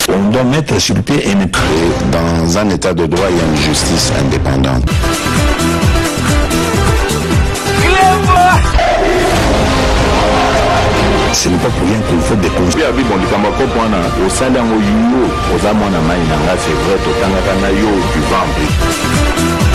On doit mettre sur pied et créer dans un état de droit et une justice indépendante. Ce n'est pas pour rien qu'il faut des conseils. Au sein d'un c'est vrai, tu vas